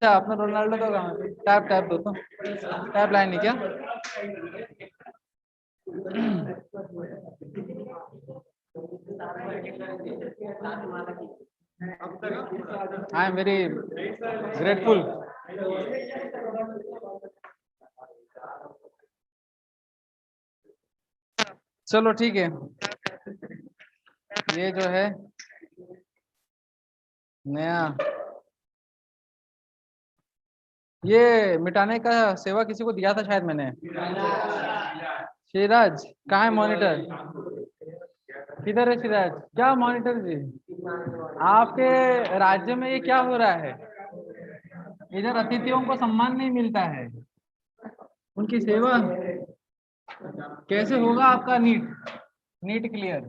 अच्छा अपना रोनाल्डो तो कहाँ है? टैप टैप दो तो, टैप लाइन नहीं क्या? I am very grateful. चलो ठीक है, ये जो है नया, ये मिटाने का सेवा किसी को दिया था शायद मैंने। सिराज कहाँ है मॉनिटर? किधर है सिराज? क्या मॉनिटर जी? आपके राज्य में ये क्या हो रहा है? इधर अतिथियों को सम्मान नहीं मिलता है, उनकी सेवा कैसे होगा आपका नीट, नीट क्लियर?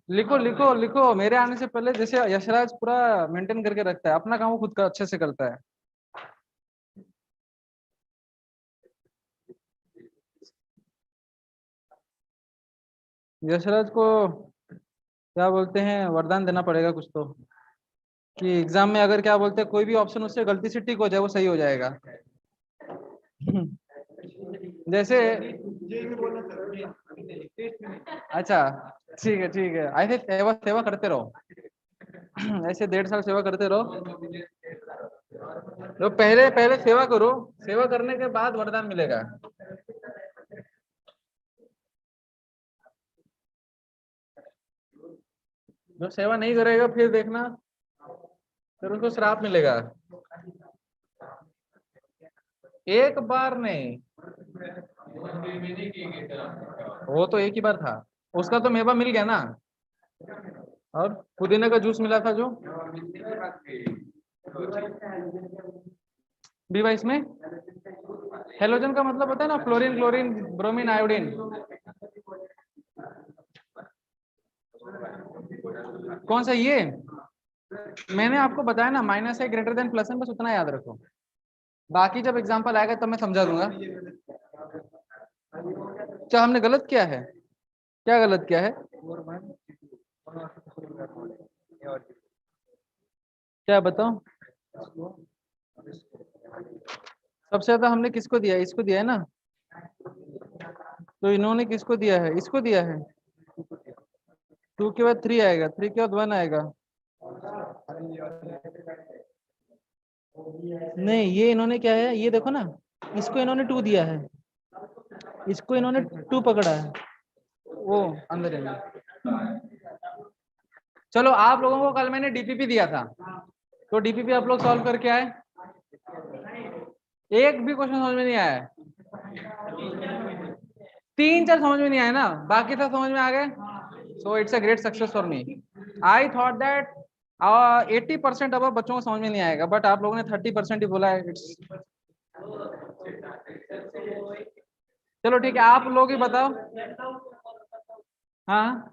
लिखो लिखो लिखो, मेरे आने से पहले जैसे यशराज पूरा मेंटेन करके रखता है अपना काम, वो खुद का अच्छे से करता है। यशराज को क्या बोलते हैं, वरदान देना पड़ेगा कुछ तो, कि एग्जाम में अगर क्या बोलते हैं कोई भी ऑप्शन उससे गलती से टिक हो जाए वो सही हो जाएगा। जैसे अच्छा ठीक है, ऐसे सेवा सेवा करते रहो। ऐसे 1.5 साल सेवा करते रहो, तो पहले पहले सेवा करो, सेवा करने के बाद वरदान मिलेगा। जो सेवा नहीं करेगा फिर देखना, फिर उसको श्राप मिलेगा। एक बार नहीं, वो तो एक ही बार था, उसका तो मेवा मिल गया ना। और पुदीने का जूस मिला था जो बी बाईस में, हेलोजन का मतलब होता है ना फ्लोरीन क्लोरीन ब्रोमीन आयोडीन। कौन सा ये? मैंने आपको बताया ना, माइनस है ग्रेटर देन प्लस है, बस उतना याद रखो, बाकी जब एग्जांपल आएगा तब मैं समझा दूंगा। क्या हमने गलत किया है? क्या गलत किया है? क्या बताओ? सबसे ज्यादा हमने किसको दिया है? इसको दिया है ना, तो इन्होंने किसको दिया है? इसको दिया है। 2 के बाद 3 आएगा, 3 के बाद 1 आएगा। नहीं, ये इन्होंने क्या है, ये देखो ना, इसको इन्होंने 2 दिया है, इसको इन्होंने 2 पकड़ा है, वो अंदर है। चलो आप लोगों को कल मैंने डीपीपी दिया था, तो डीपीपी आप लोग सॉल्व करके आए, एक भी क्वेश्चन समझ में नहीं आया है? 3 4 समझ में नहीं आया ना, बाकी सब समझ में आ गए। So it's a great success for me. I thought that 80% अब बच्चों को समझ में नहीं आएगा, बट आप लोगों ने 30% ही बोला है। इट्स चलो ठीक है, आप लोग ही बताओ। हाँ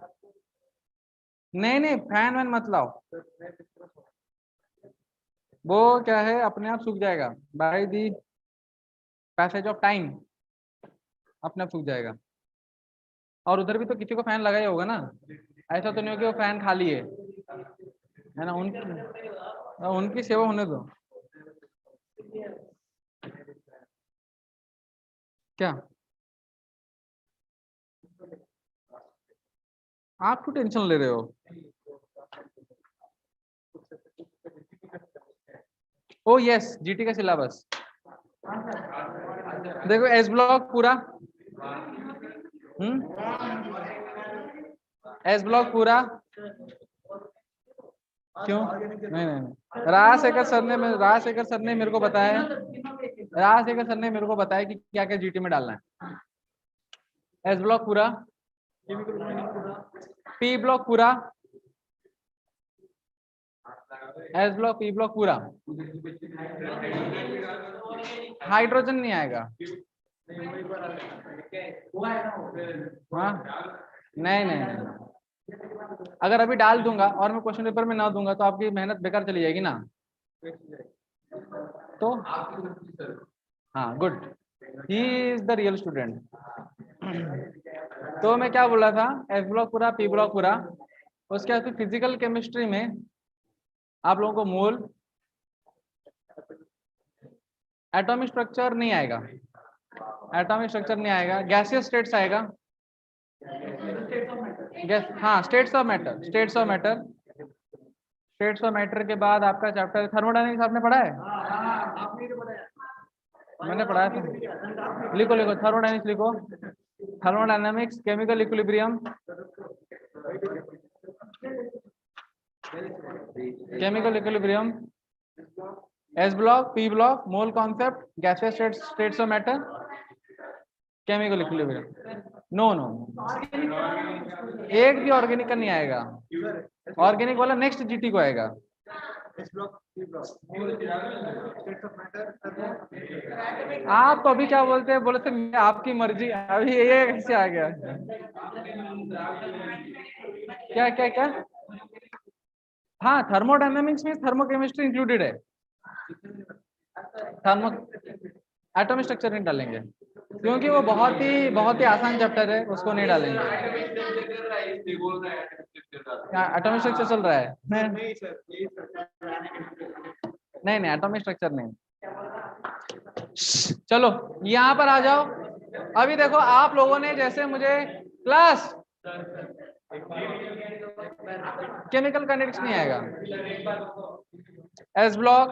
नहीं नहीं, फैन वैन मत लाओ, वो क्या है अपने आप सूख जाएगा, by the passage of time अपने आप सूख जाएगा। और उधर भी तो किसी को फैन लगा ही होगा ना, ऐसा तो नहीं हो कि वो फैन खाली है ना? उनकी उनकी सेवा होने दो। क्या आप क्यों टेंशन ले रहे हो? ओ यस, जीटी का सिलेबस देखो, एस ब्लॉक पूरा, एस ब्लॉक पूरा। क्यों? नहीं नहीं नहीं, राजशेखर सर ने मेरे को बताया, राजशेखर सर ने मेरे को बताया कि क्या क्या जीटी में डालना है। एस ब्लॉक पूरा, पी ब्लॉक पूरा, एस ब्लॉक पी ब्लॉक पूरा। हाइड्रोजन नहीं आएगा। हाँ नहीं नहीं नहीं, अगर अभी डाल दूंगा और मैं क्वेश्चन पेपर में ना दूंगा तो आपकी मेहनत बेकार चली जाएगी ना। तो हाँ good, he is the real student. तो मैं क्या बोला था, एस ब्लॉक पूरा, पी ब्लॉक पूरा, उसके बाद फिजिकल केमिस्ट्री में आप लोगों को मोल, एटॉमिक स्ट्रक्चर नहीं आएगा, एटॉमिक स्ट्रक्चर नहीं आएगा, गैसियस स्टेट्स आएगा, गैस, हाँ states of matter, states of matter, states of matter के बाद आपका चैप्टर थर्मोडायनेमिक्स आपने पढ़ा है? मैंने पढ़ाया था, लिखो लिखो थर्मोडायनेमिक्स लिखो, thermodynamics, chemical equilibrium, chemical equilibrium, S block, P block, mole concept, gaseous states, states of matter, chemical equilibrium. No no, एक भी ऑर्गेनिक का नहीं आएगा, ऑर्गेनिक वाला नेक्स्ट जीटी को आएगा। आप तो अभी क्या बोलते हैं, बोले थे आपकी मर्जी, अभी ये कैसे आ गया? क्या क्या क्या? हाँ थर्मोडायनेमिक्स में थर्मोकेमिस्ट्री इंक्लूडेड है, थर्मो एटॉमिक स्ट्रक्चर नहीं डालेंगे क्योंकि वो बहुत ही आसान चैप्टर है, उसको नहीं डालेंगे। एटॉमिक स्ट्रक्चर चल रहा है? नहीं नहीं एटॉमिक स्ट्रक्चर नहीं। चलो यहाँ पर आ जाओ। अभी देखो आप लोगों ने जैसे मुझे क्लास केमिकल काइनेटिक्स नहीं आएगा, S block,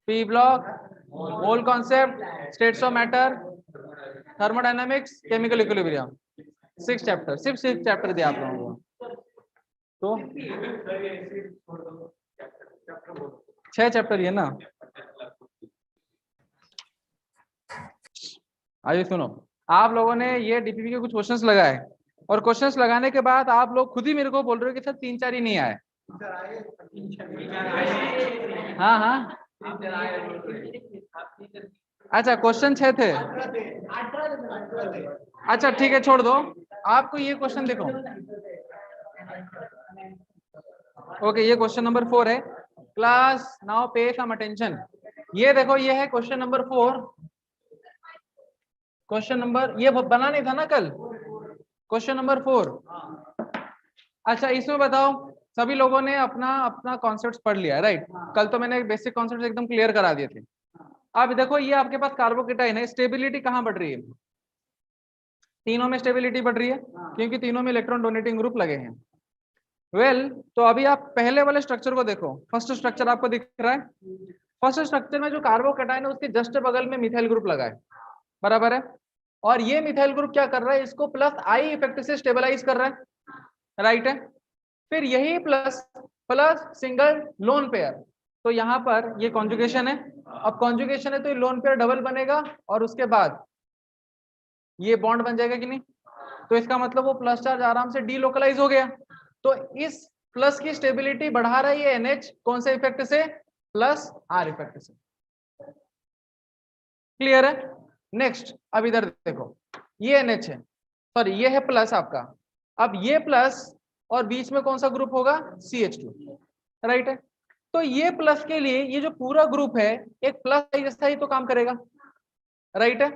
P block, mole concept, states of matter, thermodynamics, chemical equilibrium, 6 chapter, सिर्फ 6 चैप्टर दिया आप लोगों को, तो 6 चैप्टर ये ना। आइए सुनो, आप लोगों ने ये डीपीपी के कुछ क्वेश्चंस लगाए और क्वेश्चंस लगाने के बाद आप लोग खुद ही मेरे को बोल रहे हो कि सर 3-4 ही नहीं आए। हाँ हाँ अच्छा क्वेश्चन 6 थे, अच्छा ठीक है छोड़ दो। आपको ये क्वेश्चन देखो, ओके ये क्वेश्चन नंबर 4 है, क्लास नाउ पे सम अटेंशन। ये देखो ये है क्वेश्चन नंबर 4, क्वेश्चन नंबर, ये बना नहीं था ना कल, क्वेश्चन नंबर 4। अच्छा इसमें बताओ सभी लोगों ने अपना अपना कॉन्सेप्ट पढ़ लिया है राइट? कल तो मैंने बेसिक कॉन्सेप्ट एकदम क्लियर करा दिए थे। अब देखो ये आपके पास कार्बोकेटाइन है, स्टेबिलिटी कहाँ बढ़ रही है? तीनों में स्टेबिलिटी बढ़ रही है क्योंकि तीनों में इलेक्ट्रॉन डोनेटिंग ग्रुप लगे हैं। तो अभी आप पहले वाले स्ट्रक्चर को देखो, फर्स्ट स्ट्रक्चर आपको दिख रहा है, फर्स्ट स्ट्रक्चर में जो कार्बोकेटाइन है उसके जस्ट बगल में मिथाइल ग्रुप लगा है, बराबर है? और ये मिथाइल ग्रुप क्या कर रहा है, इसको प्लस आई इफेक्ट से स्टेबलाइज कर रहा है, राइट है? फिर यही plus plus single lone pair, तो यहाँ पर ये कॉन्जुगेशन है, अब कॉन्जुगेशन है तो ये लोन पेयर डबल बनेगा और उसके बाद ये बॉन्ड बन जाएगा कि नहीं? तो इसका मतलब वो प्लस चार्ज आराम से डीलोकलाइज हो गया, तो इस प्लस की स्टेबिलिटी बढ़ा रहा है ये NH, कौन से इफेक्ट से? प्लस R इफेक्ट से। क्लियर है? नेक्स्ट अब इधर देखो, ये NH है, सॉरी ये है प्लस आपका, अब ये प्लस और बीच में कौन सा ग्रुप होगा? CH2, राइट है? तो ये प्लस के लिए ये जो पूरा ग्रुप है एक प्लस जैसा ही तो काम करेगा, राइट है?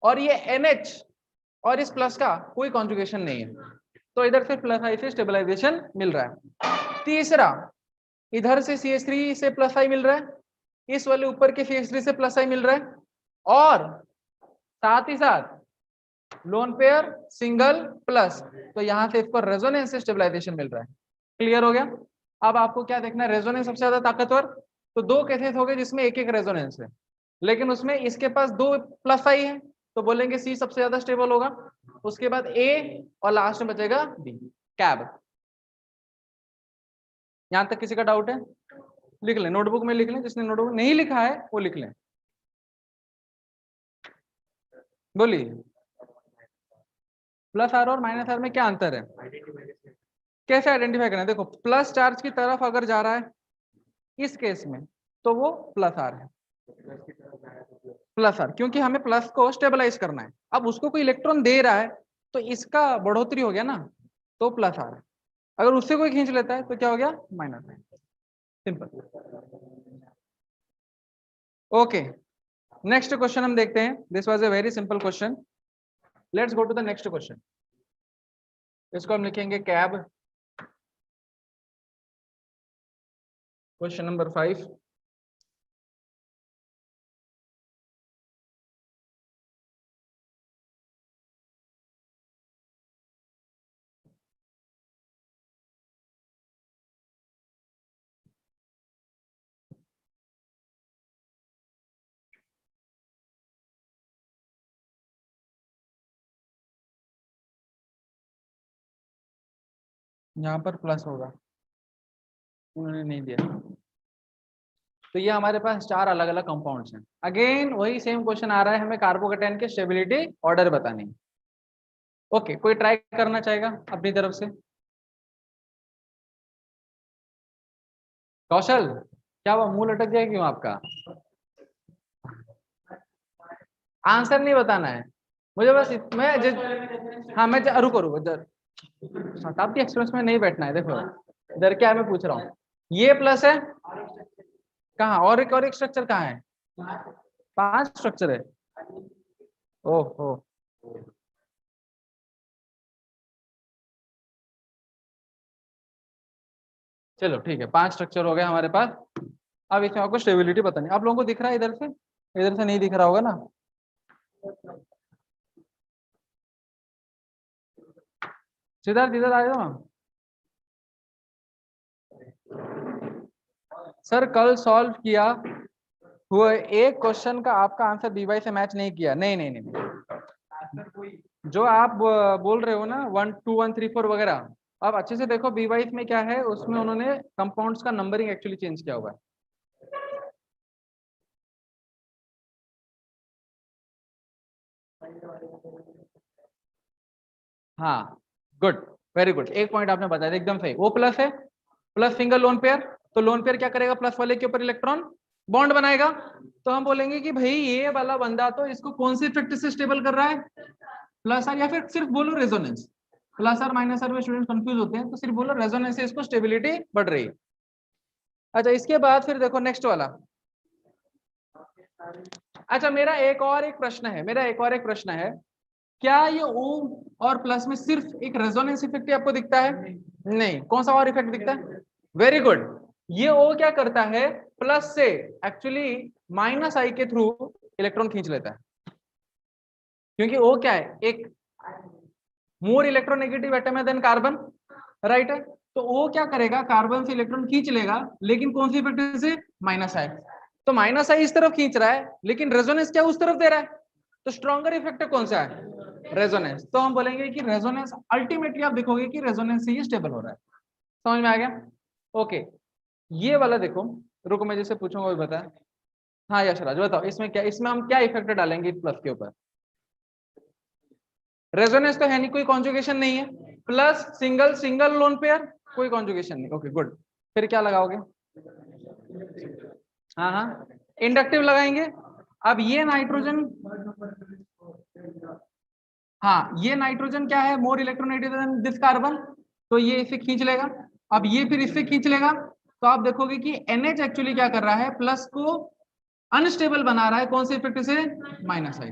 और ये NH और इस प्लस का कोई कॉन्जुगेशन नहीं है, तो इधर से प्लस आई से स्टेबलाइजेशन मिल रहा है। तीसरा, इधर से CH3 से प्लस आई मिल रहा है, इस वाले ऊपर के CH3 से प्लस आई मिल रहा है, और साथ ही साथ लोन पेयर सिंगल प्लस, तो यहां से इसको रेजोनेंस से स्टेबलाइजेशन मिल रहा है। क्लियर हो गया? अब आपको क्या देखना है, रेजोनेंस सबसे ज्यादा ताकतवर, तो 2 केसेस हो गए जिसमें एक एक रेजोनेंस है, लेकिन उसमें इसके पास 2 प्लस आई है तो बोलेंगे C सबसे ज्यादा स्टेबल होगा, उसके बाद A और लास्ट में बचेगा B, कैब। यहां तक किसी का डाउट है? लिख लें, नोटबुक में लिख लें, जिसने नोटबुक नहीं लिखा है वो लिख लें। बोलिए, प्लस R और माइनस R में क्या अंतर है? कैसे आइडेंटिफाई करना है? देखो प्लस चार्ज की तरफ अगर जा रहा है इस केस में तो वो प्लस R है, प्लस R, क्योंकि हमें प्लस को स्टेबलाइज करना है। अब उसको कोई इलेक्ट्रॉन दे रहा है तो इसका बढ़ोतरी हो गया ना, तो प्लस R है। अगर उससे कोई खींच लेता है तो क्या हो गया? माइनस है। सिंपल। ओके नेक्स्ट क्वेश्चन हम देखते हैं। This was a very simple question. Let's go to the next question. इसको हम लिखेंगे कैब क्वेश्चन नंबर 5। यहाँ पर प्लस होगा, उन्होंने नहीं दिया। तो ये हमारे पास 4 अलग अलग कंपाउंड्स हैं। अगेन वही सेम क्वेश्चन आ रहा है, हमें कार्बोकेटाइन के स्टेबिलिटी ऑर्डर बतानी है। ओके, कोई ट्राई करना चाहेगा अपनी तरफ से? कौशल, क्या हुआ, मुंह लटक गया क्यों आपका? आंसर नहीं बताना है मुझे, बस हाँ मैं रुको रुको इधर, शताब्दी एक्सप्रेस में नहीं बैठना है। देखो इधर क्या है, मैं पूछ रहा हूँ, ये प्लस है कहाँ, और एक स्ट्रक्चर कहाँ है? 5 स्ट्रक्चर है। ओहो, चलो ठीक है, 5 स्ट्रक्चर हो गए हमारे पास। अब इसमें आपको स्टेबिलिटी बतानी। आप लोगों को दिख रहा है इधर से? इधर से नहीं दिख रहा होगा ना? सिद्धार्थ इधर आ जाओ। सर कल सॉल्व किया हुआ एक क्वेश्चन का आपका आंसर बीवाई से मैच नहीं किया। नहीं नहीं नहीं, जो आप बोल रहे हो ना 1 2 1 3 4 वगैरह, अब अच्छे से देखो बीवाई में क्या है, उसमें उन्होंने कंपाउंड्स का नंबरिंग एक्चुअली चेंज किया हुआ है। हाँ गुड, वेरी गुड, एक पॉइंट आपने बताया एकदम सही। वो प्लस है, प्लस सिंगल लोन पेयर, तो लोन पेयर क्या करेगा, प्लस वाले के ऊपर इलेक्ट्रॉन बॉन्ड बनाएगा। तो हम बोलेंगे कि भाई ये वाला बंदा तो इसको कौन सी इफेक्ट से स्टेबल कर रहा है, प्लस आर, या फिर सिर्फ बोलो resonance. Plus R minus R में स्टूडेंट कंफ्यूज होते हैं, तो सिर्फ बोलो रेजोनेंस से इसको स्टेबिलिटी बढ़ रही है। अच्छा इसके बाद फिर देखो नेक्स्ट वाला। अच्छा मेरा एक और एक प्रश्न है, क्या ये ओ और प्लस में सिर्फ एक रेजोनेंस इफेक्ट ही आपको दिखता है? नहीं, कौन सा और इफेक्ट दिखता है? वेरी गुड, ये ओ क्या करता है, प्लस से एक्चुअली माइनस आई के थ्रू इलेक्ट्रॉन खींच लेता है। क्योंकि ओ क्या है, एक मोर इलेक्ट्रोनेगेटिव एटम है देन कार्बन, राइट है। तो ओ क्या करेगा, कार्बन से इलेक्ट्रॉन खींच लेगा, लेकिन कौन सी इफेक्ट से, माइनस आई। तो माइनस आई इस तरफ खींच रहा है, लेकिन रेजोनेंस क्या उस तरफ दे रहा है, तो स्ट्रॉन्गर इफेक्ट कौन सा है, रेजोनेंस। तो हम बोलेंगे कि रेजोनेंस, अल्टीमेटली आप देखोगे कि रेजोनेंस से ही स्टेबल हो रहा है। समझ में आ गया? ओके, ये वाला देखो, रुको मैं जैसे पूछूंगा वही बता। हाँ यशराज बताओ, इसमें क्या, इसमें हम क्या इफेक्ट डालेंगे प्लस के ऊपर? रेजोनेंस तो है नहीं, कोई कॉन्जुगेशन नहीं है, plus single single lone pair, कोई कॉन्जुगेशन नहीं। ओके गुड, फिर क्या लगाओगे? हाँ हाँ, इंडक्टिव लगाएंगे। अब ये नाइट्रोजन, हाँ ये नाइट्रोजन क्या है, more electronegative than this carbon, तो ये इसे खींच लेगा। अब ये फिर इससे खींच लेगा, तो आप देखोगे कि NH एक्चुअली क्या कर रहा है, प्लस को अनस्टेबल बना रहा है, कौन से इफेक्ट से, माइनस आई।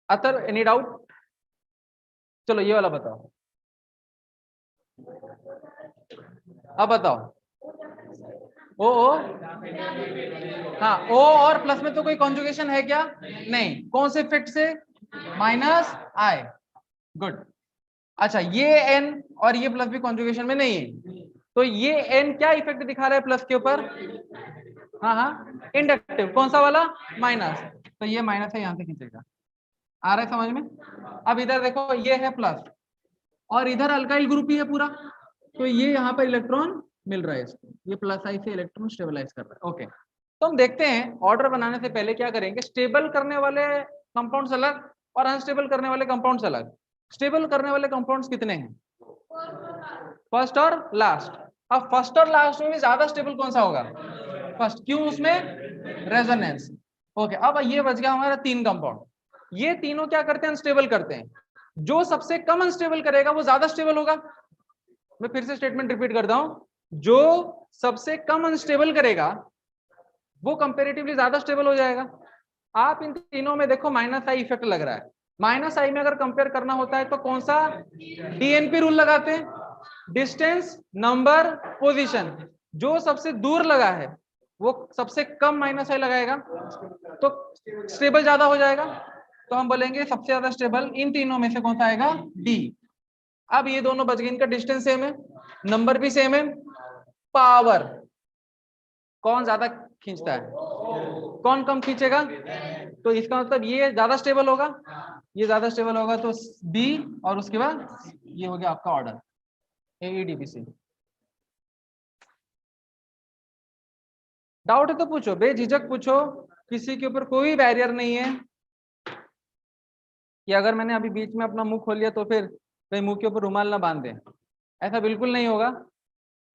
अतर एनी डाउट? चलो ये वाला बताओ, अब बताओ। ओ हाँ, ओ और प्लस में तो कोई कॉन्जुगेशन है क्या? नहीं, कौन से इफेक्ट से, माइनस आई। गुड। अच्छा ये एन और ये प्लस भी कॉन्जुगेशन में नहीं है, तो ये एन क्या इफेक्ट दिखा रहा है प्लस के ऊपर? हाँ हाँ, इंडक्टिव, कौन सा वाला, माइनस। तो ये माइनस है, यहां से खींचेगा। आ रहा है समझ में? अब इधर देखो, ये है प्लस और इधर अल्काइल ग्रुप ही है पूरा, तो ये यहाँ पर इलेक्ट्रॉन मिल रहा है इसको, ये प्लस आई से इलेक्ट्रॉन स्टेबलाइज कर रहा है। ओके, तो हम देखते हैं ऑर्डर बनाने से पहले क्या करेंगे, स्टेबल करने वाले कंपाउंड्स अलग और अनस्टेबल करने वाले कंपाउंड्स अलग। स्टेबल करने वाले कंपाउंड्स कितने हैं, फर्स्ट और लास्ट। अब फर्स्ट और लास्ट में भी ज्यादा स्टेबल कौन सा होगा, फर्स्ट, क्यों, उसमें रेजोनेंस। ओके, अब ये बच गया हमारा 3 कंपाउंड। ये तीनों क्या करते हैं, अनस्टेबल करते हैं। जो सबसे कम अनस्टेबल करेगा वो ज्यादा स्टेबल होगा। मैं फिर से स्टेटमेंट रिपीट करता हूं, जो सबसे कम अनस्टेबल करेगा वो कंपैरेटिवली ज्यादा स्टेबल हो जाएगा। आप इन तीनों में देखो माइनस आई इफेक्ट लग रहा है। माइनस आई में अगर कंपेयर करना होता है तो कौन सा, DNP रूल लगाते हैं, डिस्टेंस, नंबर, पोजीशन। जो सबसे दूर लगा है वो सबसे कम माइनस आई लगाएगा तो स्टेबल ज्यादा हो जाएगा। तो हम बोलेंगे सबसे ज्यादा स्टेबल इन तीनों में से कौन सा आएगा? डी। अब ये दोनों बच गए, इनका डिस्टेंस सेम है, नंबर भी सेम है, पावर कौन ज्यादा खींचता है, कौन कम खींचेगा, तो इसका मतलब ये ज्यादा स्टेबल होगा, ये ज्यादा स्टेबल होगा तो बी, और उसके बाद ये हो गया आपका ऑर्डर AEDBC। डाउट है तो पूछो, बेझिझक पूछो, किसी के ऊपर कोई बैरियर नहीं है कि अगर मैंने अभी बीच में अपना मुंह खोल लिया तो फिर कहीं मुंह के ऊपर रुमाल ना बांध दे। ऐसा बिल्कुल नहीं होगा।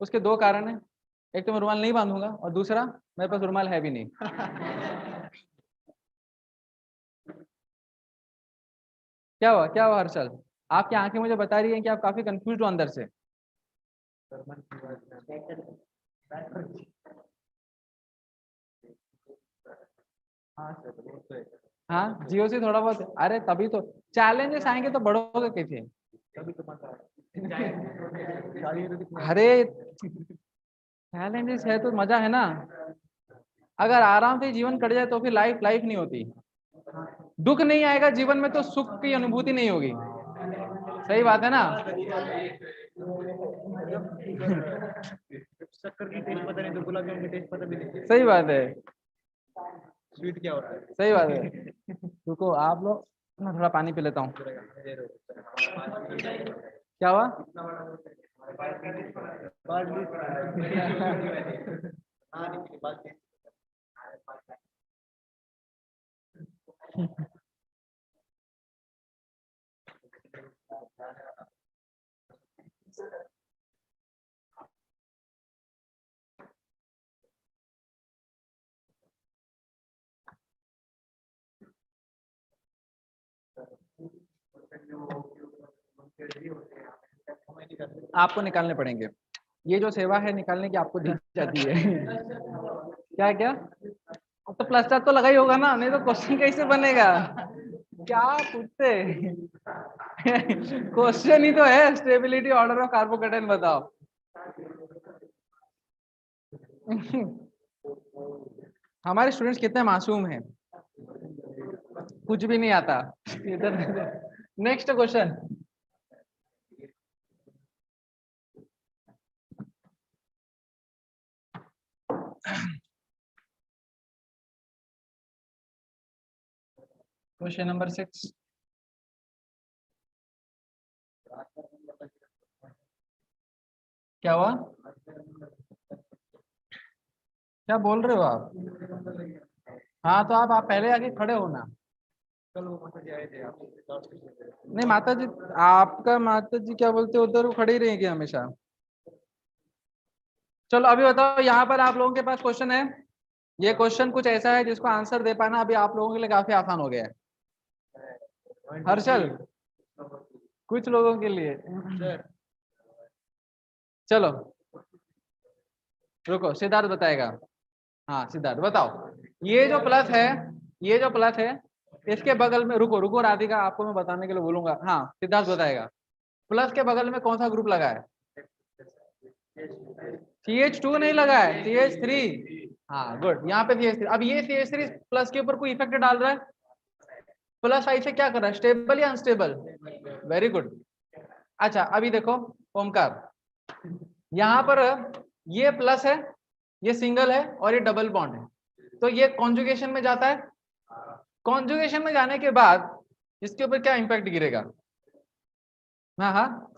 उसके दो कारण है, एक तो मैं रुमाल नहीं बांधूंगा और दूसरा मेरे पास रुमाल है भी नहीं। क्या हुआ हर्षल? आपकी आंखें मुझे बता रही हैं कि आप काफी कंफ्यूज हो अंदर से। हाँ जियो से थोड़ा बहुत, अरे तभी तो चैलेंजेस आएंगे तो बढ़ोगे कैसे? अरे चैलेंजेस है तो मजा है ना। अगर आराम से जीवन कट जाए तो फिर लाइफ लाइफ नहीं होती। दुख नहीं आएगा जीवन में तो सुख की अनुभूति नहीं होगी। सही बात है ना? शक्कर की टेस्ट पता नहीं तो गुलाब जामुन की टेस्ट पता भी नहीं। सही बात है। स्वीट क्या होता है? सही बात है। रुको आप लोग, मैं थोड़ा पानी पी लेता हूँ। क्या हुआ? आपको निकालने पड़ेंगे, ये जो सेवा है निकालने की आपको दी जाती है। क्या क्या? तो प्लस चार्ज तो लगा ही होगा ना, नहीं तो क्वेश्चन कैसे बनेगा? क्या पूछते? क्वेश्चन ही तो है स्टेबिलिटी ऑर्डर ऑफ कार्बोकेटाइन, बताओ। हमारे स्टूडेंट्स कितने मासूम हैं, कुछ भी नहीं आता। इधर नेक्स्ट क्वेश्चन। Question number 6। क्या हुआ? क्या बोल रहे हो आप? हाँ तो आप पहले आके खड़े हो ना। नहीं माता जी, आपका माता जी क्या बोलते हैं उधर वो खड़े ही रहेंगे हमेशा। चलो अभी बताओ, यहाँ पर आप लोगों के पास क्वेश्चन है। ये क्वेश्चन कुछ ऐसा है जिसको आंसर दे पाना अभी आप लोगों के लिए काफी आसान हो गया है। हर्षल, कुछ लोगों के लिए। चलो रुको, सिद्धार्थ बताएगा। हाँ सिद्धार्थ बताओ, ये जो प्लस है, ये जो प्लस है इसके बगल में, रुको रुको राधिका, आपको मैं बताने के लिए बोलूंगा। हाँ सिद्धार्थ बताएगा, प्लस के बगल में कौन सा ग्रुप लगा है? CH2 नहीं लगा है, CH3। हाँ गुड, यहाँ पे CH3। अब ये CH3 प्लस के ऊपर कोई इफेक्ट डाल रहा है? प्लस आई से क्या कर रहा है, स्टेबल या अनस्टेबल? Very good. अच्छा अभी देखो ओमकार, यहाँ पर ये प्लस है, ये सिंगल है और ये डबल बॉन्ड है, तो ये कॉन्जुगेशन में जाता है। कॉन्जुगेशन में जाने के बाद इसके ऊपर क्या इंपैक्ट गिरेगा? हाँ हाँ।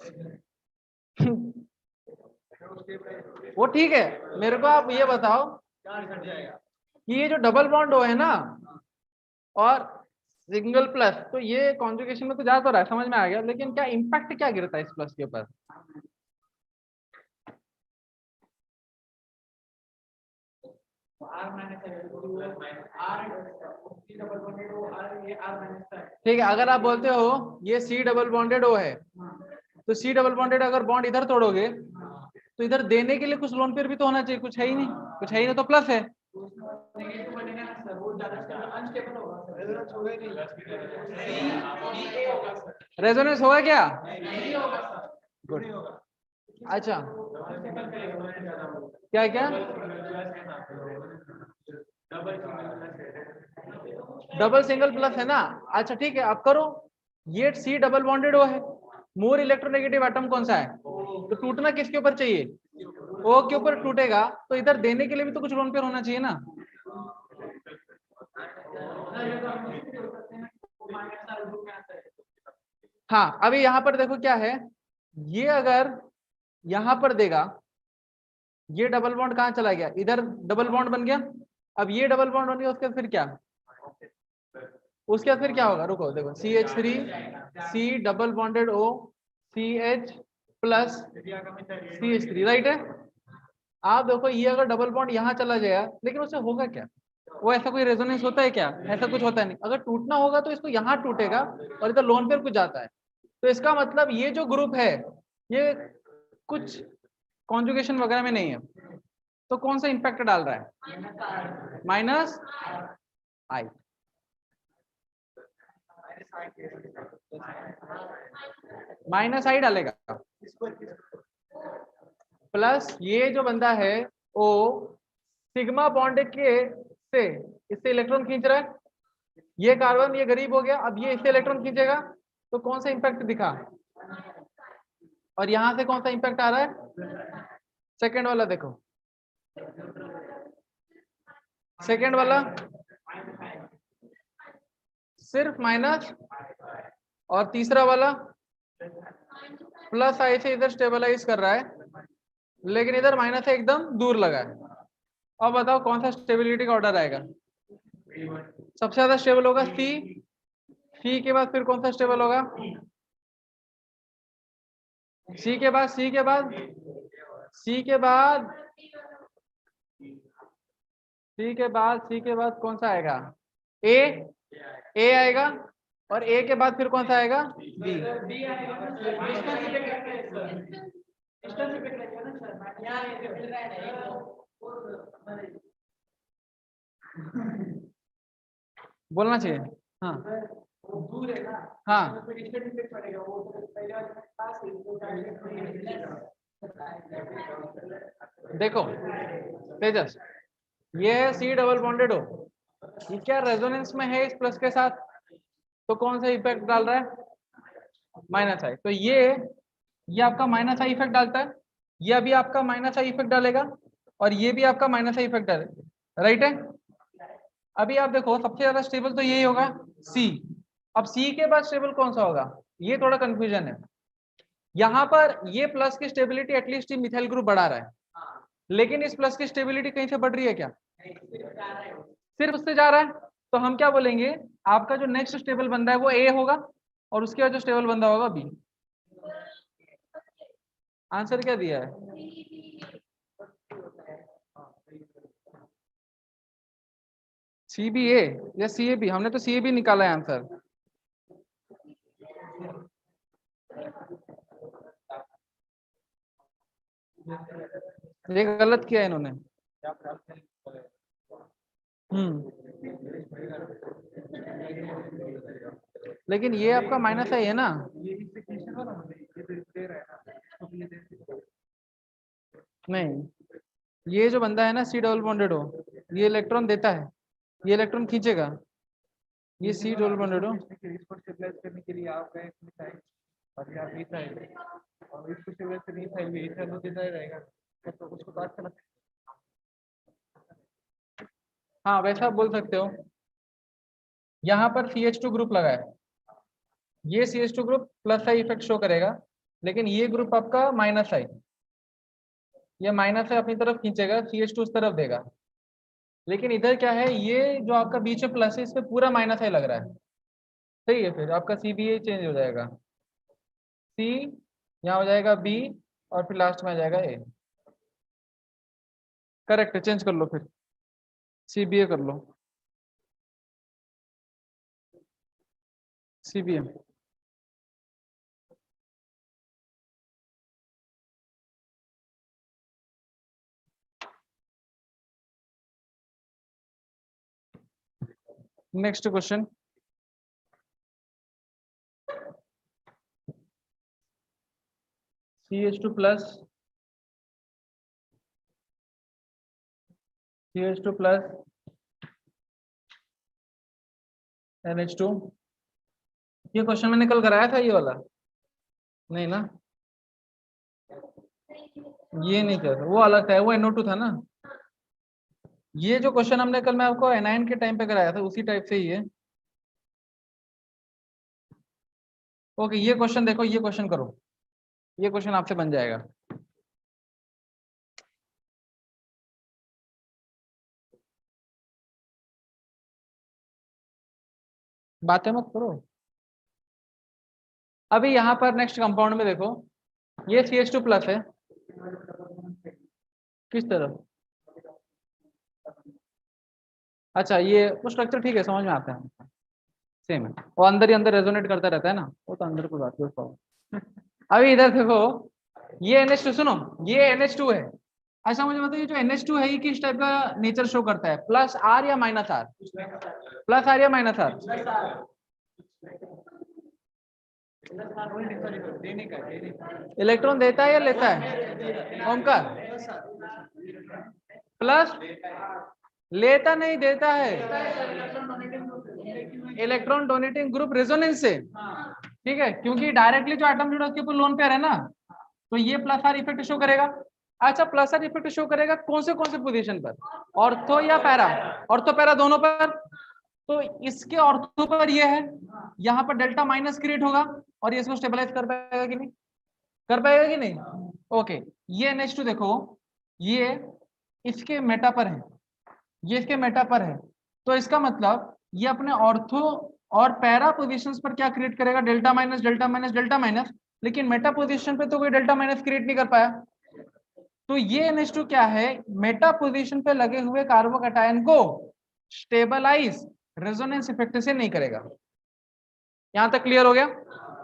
वो ठीक है, मेरे को आप ये बताओ कि ये जो डबल बॉन्ड हो है ना और सिंगल प्लस, तो ये कॉन्जुगेशन में तो जा तो रहा है, समझ में आ गया, लेकिन क्या इंपैक्ट क्या गिरता है इस प्लस के ऊपर? ठीक है, अगर आप बोलते हो ये C डबल बॉन्डेड O है, तो C डबल बॉन्डेड अगर बॉन्ड इधर तोड़ोगे तो इधर देने के लिए कुछ लोन पेयर भी तो होना चाहिए, कुछ है ही नहीं, कुछ है ही नहीं तो प्लस है। रेजोनेंस होगा क्या? गुड। अच्छा क्या क्या, डबल सिंगल प्लस है ना। अच्छा ठीक है, आप करो। ये सी डबल बॉन्डेड ओ है, मोर इलेक्ट्रोनेगेटिव एटम कौन सा है, तो टूटना किसके ऊपर चाहिए, ओ के ऊपर टूटेगा, तो इधर देने के लिए भी तो कुछ लोन पेयर होना चाहिए ना। हाँ अभी यहां पर देखो क्या है, ये अगर यहां पर देगा, ये डबल बॉन्ड कहां चला गया, इधर डबल बॉन्ड बन गया। अब ये डबल बॉन्ड बन गया, उसके बाद फिर क्या, उसके बाद फिर क्या होगा, रुको देखो, CH3 सी डबल बॉन्डेड ओ CH प्लस CH3, राइट है। आप देखो ये अगर डबल बॉन्ड यहाँ चला जाएगा, लेकिन उससे होगा क्या, वो ऐसा कोई रेजोनेंस होता है क्या, ऐसा कुछ होता नहीं। अगर टूटना होगा तो इसको यहाँ टूटेगा और इधर लोन पेयर कुछ जाता है, तो इसका मतलब ये जो ग्रुप है ये कुछ कॉन्जुगेशन वगैरह में नहीं है, तो कौन सा इंपैक्ट डाल रहा है, माइनस आई। माइनस आई डालेगा, प्लस ये जो बंदा है ओ सिग्मा बॉन्ड के से इससे इलेक्ट्रॉन खींच रहा है, ये कार्बन ये गरीब हो गया, अब ये इससे इलेक्ट्रॉन खींचेगा, तो कौन सा इंपैक्ट दिखा, और यहां से कौन सा इंपैक्ट आ रहा है, सेकेंड वाला देखो, सेकेंड वाला सिर्फ माइनस, और तीसरा वाला प्लस आई से इधर स्टेबलाइज कर रहा है, लेकिन इधर माइनस से एकदम दूर लगा है। अब बताओ कौन सा स्टेबिलिटी का ऑर्डर आएगा, सबसे ज्यादा स्टेबल होगा सी के बाद फिर कौन सा स्टेबल होगा, सी के बाद सी के बाद सी के बाद सी के बाद सी के बाद कौन सा आएगा, ए ए आएगा, और ए के बाद फिर कौन सा आएगा, बी। बोलना चाहिए। हाँ हाँ देखो तेजस, ये है सी डबल बॉन्डेड हो, ये क्या रेजोनेंस में है इस प्लस के साथ, तो कौन सा इफेक्ट डाल रहा है, माइनस आई। तो ये आपका माइनस आई इफेक्ट डालता है, ये अभी आपका माइनस आई इफेक्ट डालेगा, और ये भी आपका माइनस आई इफेक्ट डालेगा, राइट है। अभी आप देखो सबसे ज्यादा स्टेबल तो यही होगा सी, अब सी के बाद स्टेबल कौन सा होगा, ये थोड़ा कंफ्यूजन है। यहाँ पर ये प्लस की स्टेबिलिटी एटलीस्ट मिथाइल ग्रुप बढ़ा रहा है, लेकिन इस प्लस की स्टेबिलिटी कहीं से बढ़ रही है क्या, सिर्फ उससे जा रहा है, तो हम क्या बोलेंगे, आपका जो नेक्स्ट स्टेबल बंदा है वो ए होगा, और उसके बाद जो स्टेबल बंदा होगा बी। आंसर क्या दिया है, सी बी ए या सी ए बी, हमने तो सी ए बी निकाला है आंसर। ये गलत किया है इन्होंने। लेकिन ये आपका माइनस है ना, नहीं, ये जो बंदा है ना सी डबल बॉन्डेड हो, ये इलेक्ट्रॉन देता है, ये इलेक्ट्रॉन खींचेगा, ये सी डबल बॉन्डेड हो, इसको स्टेबलाइज करने के लिए आप गए मिथाइल, और यहाँ मिथाइल, और इसको स्टेबलाइज करने मिथाइल भी इथर तो देता ही रहेगा, तो उसको तो अच्छा लगता है। हाँ वैसा बोल सकते हो। यहाँ पर CH2 ग्रुप लगा है, ये CH2 group plus I effect show करेगा, लेकिन ये ग्रुप आपका माइनस आई, ये माइनस है अपनी तरफ खींचेगा, CH2 उस तरफ देगा, लेकिन इधर क्या है, ये जो आपका बीच में प्लस है इस पे पूरा माइनस आई लग रहा है, सही है, फिर आपका CBA चेंज हो जाएगा, सी यहाँ हो जाएगा बी, और फिर लास्ट में आ जाएगा ए। करेक्ट है, चेंज कर लो फिर, CBA कर लो, CBA। Next question, CH2 plus CH2 plus NH2। ये क्वेश्चन मैंने कल कराया था ये वाला, नहीं ना, ये नहीं था, वो अलग था, वो NO2 था ना। ये जो क्वेश्चन हमने कल मैं आपको एनाइन के टाइम पे कराया था उसी टाइप से ही है। ओके, ये क्वेश्चन देखो, ये क्वेश्चन करो, ये क्वेश्चन आपसे बन जाएगा। बातें मत करो। अभी यहाँ पर नेक्स्ट कंपाउंड में देखो, ये CH2 प्लस है, किस तरफ, अच्छा ये वो स्ट्रक्चर ठीक है, समझ में आता है, सेम है, वो अंदर ही अंदर रेजोनेट करता रहता है ना, वो तो अंदर को बात है। अभी इधर देखो, ये NH2 सुनो, ये NH2 है। अच्छा मुझे बताइए, जो NH2 है ये किस टाइप का नेचर शो करता है, प्लस आर या माइनस आर, प्लस आर या माइनस आर, इलेक्ट्रॉन देता है या लेता है ओमकार, प्लस लेता नहीं देता है, इलेक्ट्रॉन डोनेटिंग ग्रुप रेजोनेंस से, ठीक है, क्योंकि डायरेक्टली जो एटम जुड़ा उसके ऊपर लोन पेयर है ना, तो ये प्लस आर इफेक्ट शो करेगा। अच्छा प्लस आर इफेक्ट शो करेगा कौन से पोजीशन पर, ऑर्थो या पैरा, ऑर्थो पैरा दोनों पर, तो इसके ऑर्थो पर ये है, यहाँ पर डेल्टा माइनस क्रिएट होगा और ये इसको स्टेबलाइज कर पाएगा कि नहीं, कर पाएगा कि नहीं। ओके, ये NH2 देखो, ये इसके मेटा पर है, ये इसके मेटा पर है, तो इसका मतलब ये अपने ऑर्थो और पैरा पोजीशंस पर क्या क्रिएट करेगा, delta minus delta minus delta minus, लेकिन मेटा पोजीशन पे तो कोई डेल्टा माइनस क्रिएट नहीं कर पाया। तो ये NH2 क्या है, मेटा पोजीशन पे लगे हुए कार्बोकैटायन को स्टेबलाइज रेजोनेंस इफेक्ट से नहीं करेगा। यहां तक क्लियर हो गया।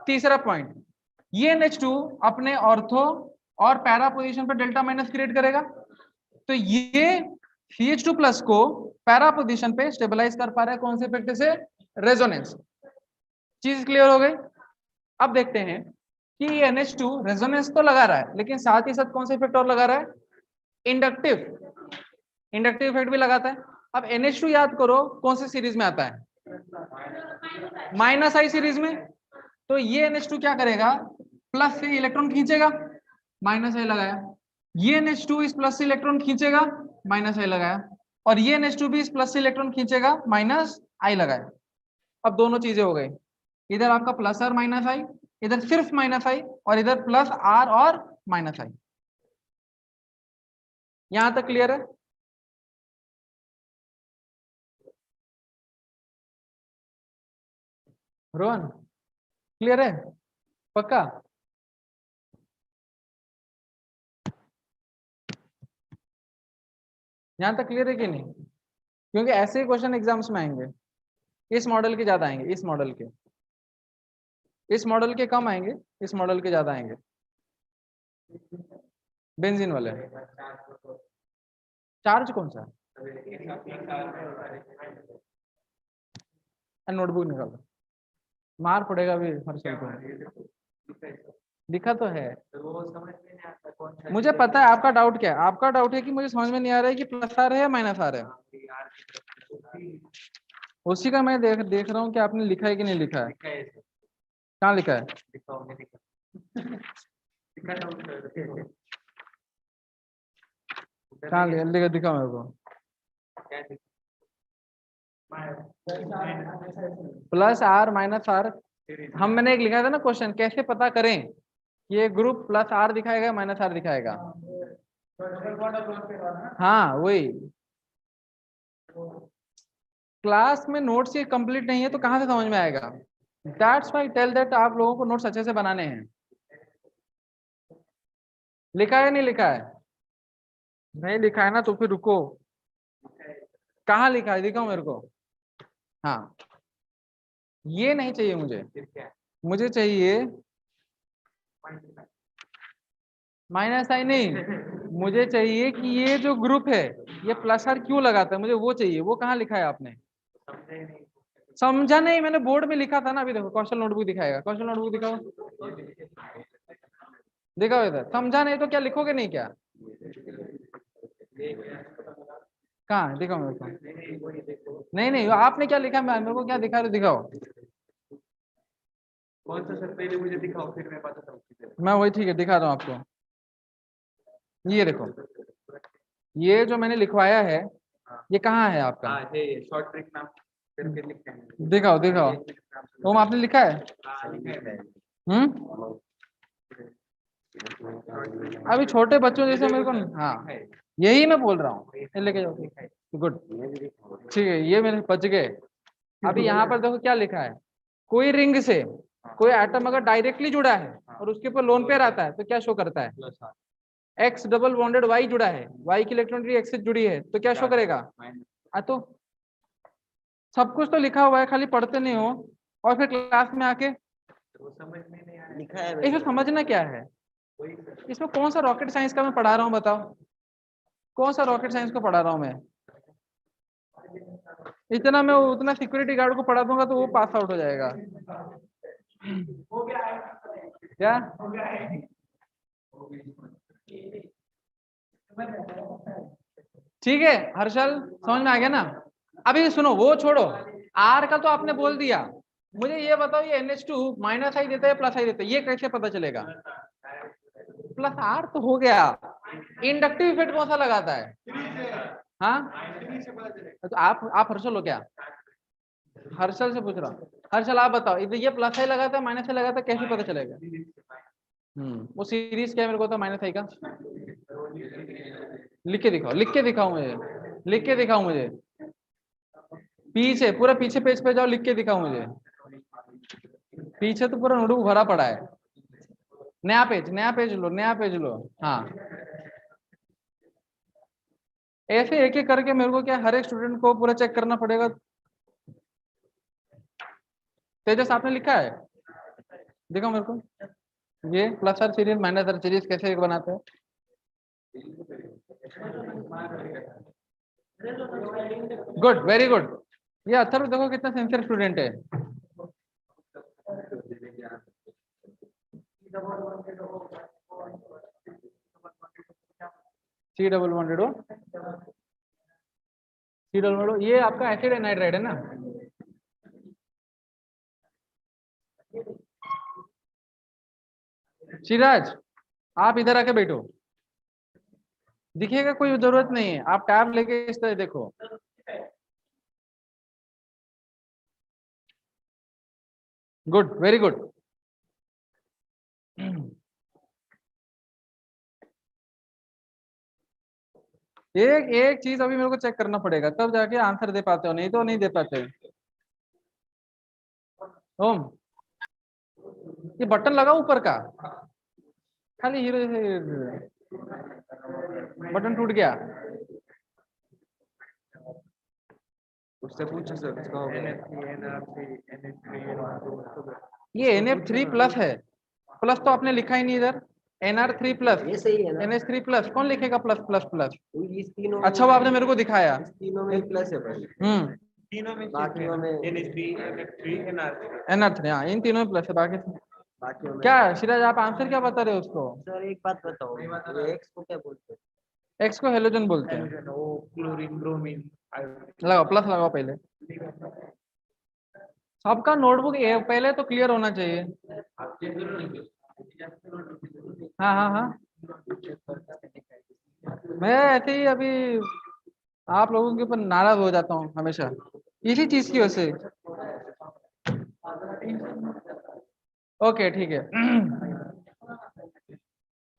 तीसरा पॉइंट, ये NH2 अपने ऑर्थो और पैरा पोजीशन पर डेल्टा माइनस क्रिएट करेगा, तो ये CH2 प्लस को पैरा पोजीशन पे स्टेबलाइज कर पा रहा है कौन से इफेक्ट से, रेजोनेंस। चीज क्लियर हो गई। अब देखते हैं कि ये NH2 रेजोनेंस तो लगा रहा है, लेकिन साथ ही साथ कौन सा इफेक्ट और लगा रहा है, इंडक्टिव, इंडक्टिव इफेक्ट भी लगाता है। अब NH2 याद करो कौन सी सीरीज में आता है, माइनस आई सीरीज में, तो ये NH2 क्या करेगा, प्लस से इलेक्ट्रॉन खींचेगा, माइनस आई लगाया, ये NH2 इस प्लस से इलेक्ट्रॉन खींचेगा, माइनस आई लगाया, और ये NH2 भी इस प्लस से इलेक्ट्रॉन खींचेगा, माइनस आई लगाया। अब दोनों चीजें हो गई, इधर आपका प्लस आर माइनस आई, इधर सिर्फ माइनस आई, और इधर प्लस आर और माइनस आई। यहां तक क्लियर है। रोहन क्लियर है, पक्का। यहां तक क्लियर है कि नहीं, क्योंकि ऐसे ही क्वेश्चन एग्जाम्स में आएंगे, इस मॉडल के ज्यादा आएंगे, इस मॉडल के, इस मॉडल के कम आएंगे, इस मॉडल के ज्यादा आएंगे, बेंजीन वाले। चार्ज कौन सा, नोटबुक निकालो, मार पड़ेगा भी हर साल को, लिखा तो है, मुझे पता है आपका डाउट क्या है, आपका डाउट है कि मुझे समझ में नहीं आ रहा है कि प्लस आर है या माइनस आर है, उसी का मैं देख देख रहा हूँ कि आपने लिखा है कि नहीं लिखा है, कहाँ लिखा है, कहाँ लिखा, दिखा मेरे को, प्लस आर माइनस आर, हम मैंने एक लिखा था ना क्वेश्चन, कैसे पता करें कि ये ग्रुप प्लस आर दिखाएगा माइनस आर दिखाएगा, हाँ वही, क्लास में नोट्स ये कंप्लीट नहीं है तो कहाँ से समझ में आएगा, दैट्स व्हाई टेल दैट आप लोगों को नोट्स अच्छे से बनाने हैं। लिखा है नहीं लिखा है, नहीं लिखा है ना तो फिर रुको, कहाँ लिखा है दिखाओ मेरे को, हाँ ये नहीं चाहिए मुझे, मुझे चाहिए माइनस आई नहीं, मुझे चाहिए कि ये जो ग्रुप है ये प्लस आर क्यों लगाता है, मुझे वो चाहिए, वो कहाँ लिखा है आपने, समझा नहीं, मैंने बोर्ड में लिखा था ना, अभी देखो कौशल नोटबुक दिखाएगा, कौशल नोटबुक दिखाओ, दिखाओ इधर, समझा नहीं तो क्या लिखोगे नहीं क्या? कहाँ है? दिखाओ मेरे को। नहीं नहीं, आपने क्या लिखा, मैं मेरे को क्या दिखा रहे हो, दिखाओ। कौन सा सर, पहले मुझे दिखाओ फिर मैं बताता हूँ। मैं वही, ठीक है, दिखा रहा हूँ आपको। ये देखो, ये जो मैंने लिखवाया है, ये कहाँ है आपका? हाँ है, शॉर्ट ट्रिक नाम करके लिखते हैं। दिखाओ दिखाओ। ओम, आपने लिखा है? हाँ, लिखा है। हम्म। अभी छोटे बच्चों जैसे मेरे को, हाँ यही मैं बोल रहा हूँ, ये लेके जाओ। गुड, ठीक है, ये मेरे बच गए। अभी यहाँ पर देखो क्या लिखा है, कोई रिंग से कोई एटम अगर डायरेक्टली जुड़ा है और उसके ऊपर लोन पेयर आता है तो क्या शो करता है? एक्स डबल बॉन्डेड वाई जुड़ा है, वाई की इलेक्ट्रॉन एक्स से जुड़ी है तो क्या शो करेगा? तो सब कुछ तो लिखा हुआ है, खाली पढ़ते नहीं हो और फिर क्लास में आके लिखा है। इसमें समझना क्या है? इसमें कौन सा रॉकेट साइंस का मैं पढ़ा रहा हूँ, बताओ? कौन सा रॉकेट साइंस को पढ़ा रहा हूँ मैं? इतना मैं उतना सिक्योरिटी गार्ड को पढ़ा दूंगा तो वो पास आउट हो जाएगा क्या? ठीक है हर्षल, समझ में आ गया ना? अभी सुनो, वो छोड़ो, आर का तो आपने बोल दिया, मुझे ये बताओ, ये NH2 माइनस आई देता है प्लस आई देता है, ये कैसे पता चलेगा? प्लस आर तो हो गया, इंडक्टिव इफेक्ट कौन सा लगाता है? हाँ, तो आप हर्षल हो क्या? हर्षल से पूछ रहा हूँ, हर्षल आप बताओ, इधर ये प्लस आई लगाता है माइनस आई लगाता है, कैसे पता चलेगा? वो सीरीज क्या है, मेरे को तो माइनस आई का लिख के दिखाओ, लिख के दिखाओ मुझे, लिख के दिखाओ मुझे, पीछे पूरा पीछे पेज पे जाओ, लिख के दिखाओ मुझे। पीछे तो पूरा नोटबुक भरा पड़ा है, नया पेज, नया पेज लो, नया पेज लो। हाँ, ऐसे एक एक करके मेरे को क्या हर एक स्टूडेंट को पूरा चेक करना पड़ेगा? तेजस आपने लिखा है? दिखाओ मेरे को, ये plus R series minus R series कैसे बनाते हैं? Good, very good. ये अथर्व देखो कितना सिंसियर स्टूडेंट है। सी डबल बॉन्डेड हो, सी डबल बॉन्डेड हो, ये आपका एसिड एनाइड्राइड है ना? सिराज, आप इधर आके बैठो, दिखेगा, कोई जरूरत नहीं है, आप टैब लेके इस तरह देखो। Good, very good. एक एक चीज अभी मेरे को चेक करना पड़ेगा, तब जाके आंसर दे पाते हो, नहीं तो नहीं दे पाते। ओम, ये बटन लगा ऊपर का, खाली हीरो जैसे बटन टूट गया। उससे पूछो सर, उसका हो गया। ये NF3 प्लस है, प्लस तो आपने लिखा ही नहीं इधर, NR3 प्लस, ये सही है ना? NH3 प्लस कौन लिखेगा प्लस प्लस प्लस? इस तीनों अच्छा, वो आपने मेरे को दिखाया। इस तीनों में प्लस है भाई। तीनों में बाकियों में NH3 NF3 NR3, हाँ इन तीनों में प्लस है, बाकी बाकियों में क्या सिराज, आप आंसर क्या बता रहे हो उसको? सर एक बात बताओ, ये एक्स को क्या बोलते हैं? एक्स को हेलोजन बोलते हैं। वो क्लोरीन ब्रोमीन। लगाओ, प्लस लगाओ पहले, सबका नोटबुक पहले तो क्लियर होना चाहिए। हाँ हाँ हाँ, मैं ऐसे ही अभी आप लोगों के ऊपर नाराज हो जाता हूँ हमेशा, इसी चीज की वजह से। ओके ठीक है।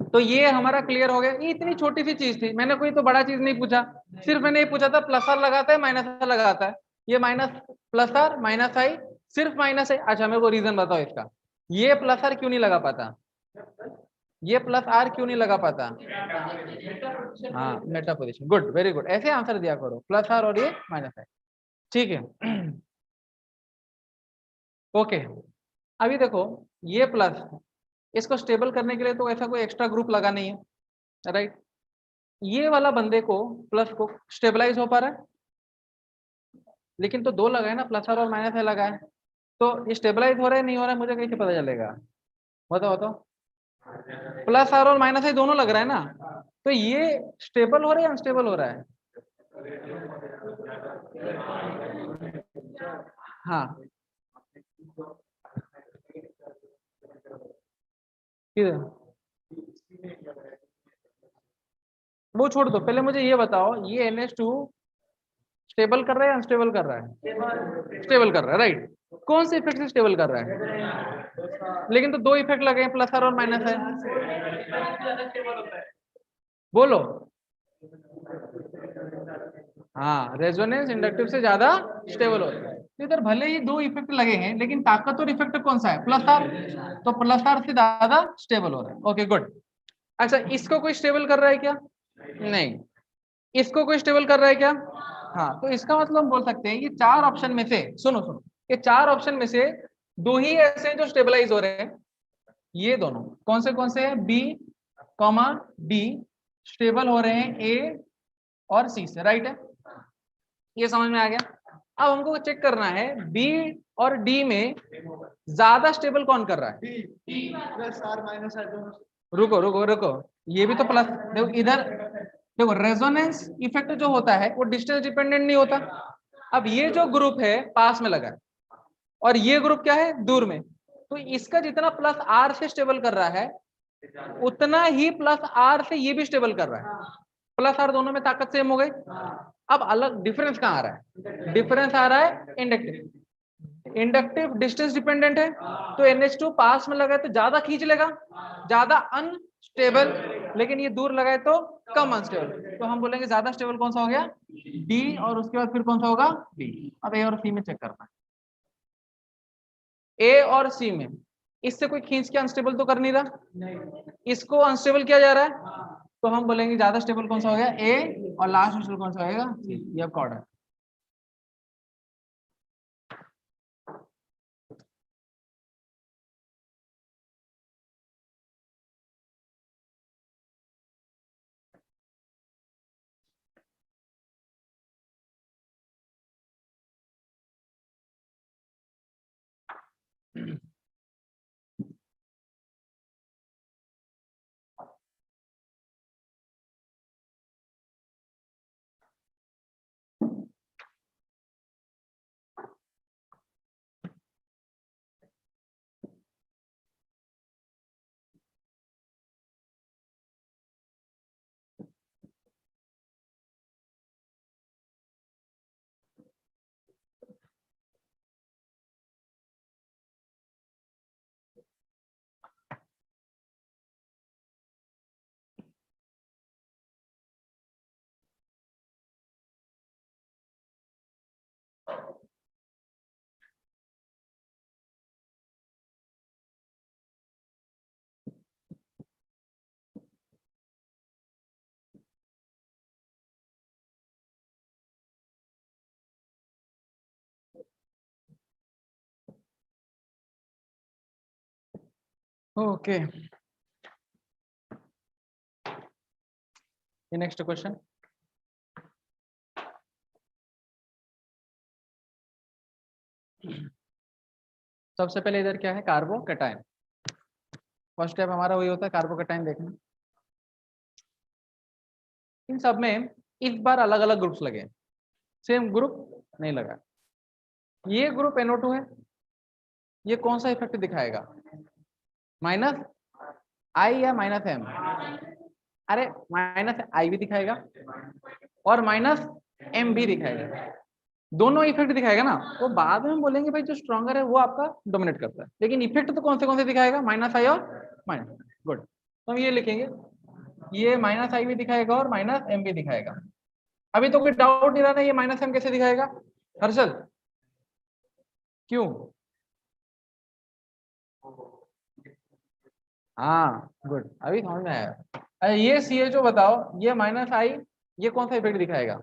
तो ये हमारा क्लियर हो गया, ये इतनी छोटी सी चीज थी, मैंने कोई तो बड़ा चीज नहीं पूछा, सिर्फ मैंने ये पूछा था प्लस आर लगाता है माइनस आर लगाता है, ये माइनस प्लस आर माइनस आई, सिर्फ माइनस आई। अच्छा मेरे को रीजन बताओ इसका, ये प्लस आर क्यों नहीं लगा पाता? ये प्लस आर क्यों नहीं लगा पाता? हाँ, Meta position, good, very good, ऐसे आंसर दिया करो, प्लस आर और ये माइनस आई, ठीक है। ओके, अभी देखो, ये प्लस, इसको स्टेबल करने के लिए तो ऐसा कोई एक्स्ट्रा ग्रुप लगा नहीं है, राइट? ये वाला बंदे को प्लस को स्टेबलाइज हो पा रहा है, लेकिन तो दो लगा है ना, प्लस आर और माइनस है लगा है, तो ये स्टेबलाइज हो रहा है नहीं हो रहा है, मुझे कैसे पता चलेगा? बताओ बताओ। प्लस आर और माइनस आई दोनों लग रहा है ना, तो ये स्टेबल हो रहा है अनस्टेबल हो रहा है? हाँ, किधर? वो छोड़ दो, पहले मुझे ये बताओ, ये NH2 स्टेबल कर रहा है अनस्टेबल कर रहा है? स्टेबल कर रहा है, राइट। कौन से इफेक्ट से स्टेबल कर रहा है? लेकिन तो दो इफेक्ट लगे हैं, प्लस आर और माइनस है। बोलो। हाँ, रेजोनेंस इंडक्टिव से ज्यादा स्टेबल होता है। इधर भले ही दो इफेक्ट लगे हैं, लेकिन ताकतवर इफेक्ट कौन सा है? Plus R. तो प्लस आर से ज्यादा स्टेबल हो रहा है। Okay, good. अच्छा, इसको कोई स्टेबल कर रहा है क्या? नहीं। इसको कोई स्टेबल कर रहा है क्या? हाँ, तो इसका मतलब हम बोल सकते हैं कि चार ऑप्शन में से, सुनो सुनो, ये चार ऑप्शन में से दो ही ऐसे हैं जो स्टेबलाइज हो रहे हैं। ये दोनों कौन से हैं? बी कॉमा डी स्टेबल हो रहे हैं ए और सी से, राइट है? ये समझ में आ गया। अब हमको चेक करना है बी और डी में ज्यादा स्टेबल कौन कर रहा है? प्लस आर माइनस आर दोनों। रुको रुको रुको, ये भी तो प्लस, देखो इधर, देखो रेजोनेंस इफेक्ट जो होता है वो डिस्टेंस डिपेंडेंट नहीं होता। अब ये जो ग्रुप है पास में लगा है और ये ग्रुप क्या है? दूर में। तो इसका जितना प्लस आर से स्टेबल कर रहा है, उतना ही प्लस आर से ये भी स्टेबल कर रहा है। प्लस आर दोनों में ताकत सेम हो गई। अब अलग डिफरेंस कहाँ आ रहा है? डिफरेंस आ रहा है इंडक्टिव। इंडक्टिव डिस्टेंस डिपेंडेंट है, तो NH2 पास में लगा है तो ज्यादा खींच लेगा, ज्यादा अनस्टेबल, लेकिन ये दूर लगा है तो कम अनस्टेबल। तो हम बोलेंगे ज्यादा स्टेबल कौन सा हो गया? डी, और उसके बाद फिर कौन सा होगा? बी। अब ए और सी में चेक करना है। ए और सी में इससे कोई खींच के अनस्टेबल तो कर नहीं रहा, इसको अनस्टेबल किया जा रहा है, तो हम बोलेंगे ज्यादा स्टेबल कौन सा हो गया? ए, और लास्ट स्टेबल कौन सा होगा? सी। ये आपका ऑर्डर। Okay, next question. सबसे पहले इधर क्या है? कार्बोकैटायन। फर्स्ट स्टेप हमारा वही होता है, कार्बोकैटायन देखना। इन सब में इस बार अलग अलग ग्रुप्स लगे, सेम ग्रुप नहीं लगा। ये ग्रुप NO2 है, ये कौन सा इफेक्ट दिखाएगा? माइनस आई या माइनस एम? अरे माइनस आई भी दिखाएगा और माइनस एम भी दिखाएगा, दोनों इफेक्ट दिखाएगा ना। तो बाद में हम बोलेंगे भाई जो स्ट्रॉन्गर है वो आपका डोमिनेट करता है, लेकिन इफेक्ट तो कौन से दिखाएगा? माइनस आई और माइनस। गुड, तो हम ये लिखेंगे, ये माइनस आई भी दिखाएगा और माइनस एम भी दिखाएगा। अभी तो कोई डाउट नहीं रहा ना, ये माइनस एम कैसे दिखाएगा हर्षल? क्यों? हाँ गुड, अभी समझ में आया। अरे ये CHO बताओ, ये माइनस आई, ये कौन सा इफेक्ट दिखाएगा?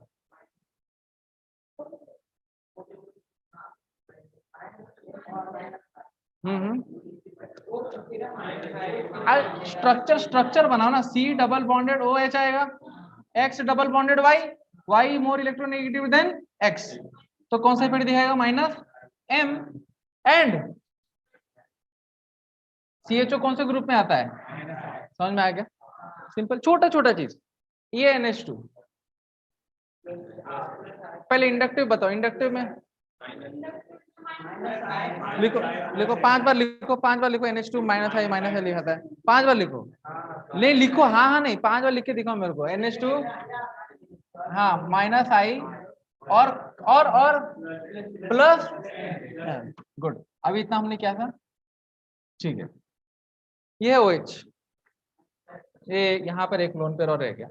स्ट्रक्चर बनाओ ना, C डबल बॉन्डेड OH आएगा, X double bonded Y more electronegative than X, तो कौन सा इफेक्ट दिखाएगा? Minus M। एंड CHO कौन से ग्रुप में आता है? समझ में आ गया? सिंपल, छोटा छोटा चीज। ये NH2। पहले इंडक्टिव बताओ, इंडक्टिव में लिखो, लिखो 5 बार लिखो, 5 बार लिखो, NH2 -I लिखा है, 5 बार लिखो। नहीं लिखो, हाँ हाँ नहीं, 5 बार लिख के दिखाओ मेरे को। NH2 हाँ -I और प्लस। गुड, अभी इतना हमने क्या था? ठीक है, ये है OH। ये यहाँ पर एक लोन पेयर और रह गया।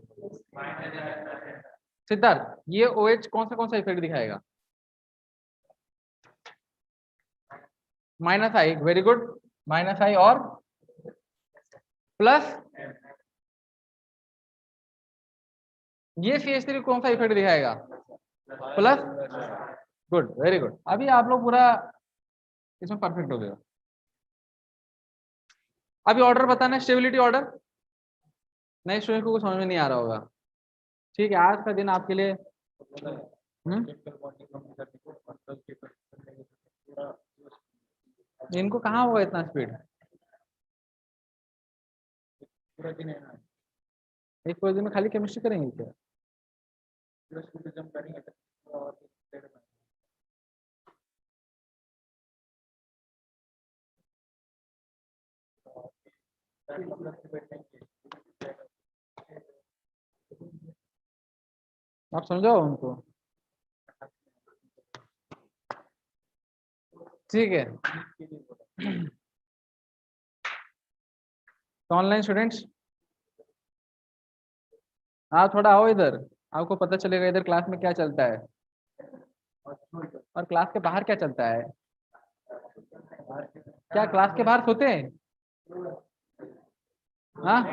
सिद्धार्थ, ये OH कौन सा इफेक्ट दिखाएगा? -I, वेरी गुड, -I और प्लस। ये CH3 कौन सा इफेक्ट दिखाएगा? प्लस। गुड, वेरी गुड, अभी आप लोग पूरा इसमें परफेक्ट हो गए। अभी ऑर्डर बताना है, स्टेबिलिटी ऑर्डर। नए स्टूडेंट को समझ में नहीं आ रहा होगा। ठीक है, आज का दिन आपके लिए इनको कहाँ होगा इतना स्पीड? एक पूरे दिन में खाली केमिस्ट्री करेंगे क्या? आप समझाओ उनको। ठीक है, तो ऑनलाइन स्टूडेंट्स आप थोड़ा आओ इधर, आपको पता चलेगा इधर क्लास में क्या चलता है और क्लास के बाहर क्या चलता है। क्या क्लास के बाहर सोते हैं? हाँ,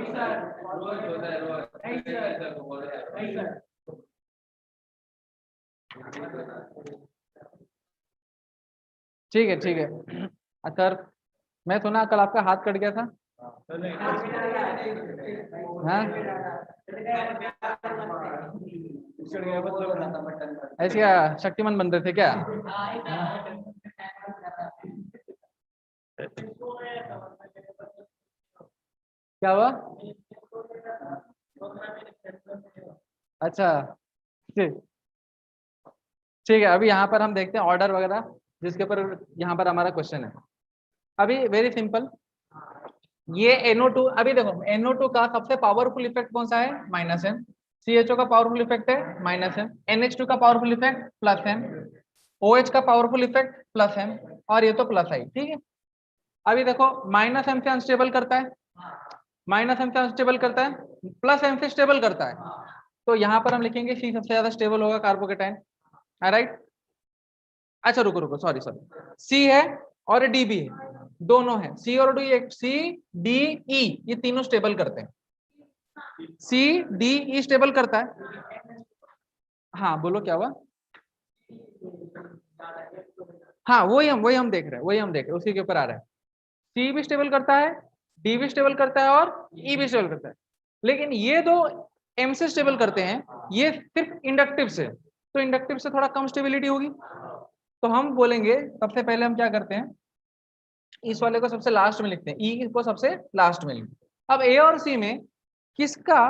ठीक है ठीक है। सर, मैं सुना कल आपका हाथ कट गया था। हाँ, ऐसे क्या शक्तिमान बन रहे थे क्या? क्या हुआ? अच्छा, ठीक, ठीक है। अभी यहाँ पर हम देखते हैं ऑर्डर वगैरह, जिसके ऊपर यहाँ पर हमारा क्वेश्चन है। अभी वेरी सिंपल, ये NO2, अभी देखो NO2 का सबसे पावरफुल इफेक्ट कौन सा है? -M। CHO का पावरफुल इफेक्ट है -M। NH2 का पावरफुल इफेक्ट +M। OH का पावरफुल इफेक्ट +M, और ये तो +I। ठीक है, अभी देखो -M से अनस्टेबल करता है, -M से अनस्टेबल करता है, +M से स्टेबल करता है। तो यहाँ पर हम लिखेंगे C सबसे ज्यादा स्टेबल होगा कार्बोकेटाइन, राइट? अच्छा रुको रुको, सॉरी सॉरी, C है और D भी है, दोनों है। C और D, C D E ये तीनों स्टेबल करते हैं। C D E स्टेबल करता है। हाँ बोलो क्या हुआ? हाँ वही हम देख रहे हैं, उसी के ऊपर आ रहा है। C भी स्टेबल करता है, D भी स्टेबल करता है और E भी स्टेबल करता है। लेकिन ये दो M से स्टेबल करते हैं, ये सिर्फ इंडक्टिव से, तो इंडक्टिव से थोड़ा कम स्टेबिलिटी होगी। तो हम बोलेंगे सबसे पहले हम क्या करते हैं, इस वाले को सबसे लास्ट में लिखते हैं, ई को सबसे लास्ट में लिखते हैं। अब ए और सी में किसका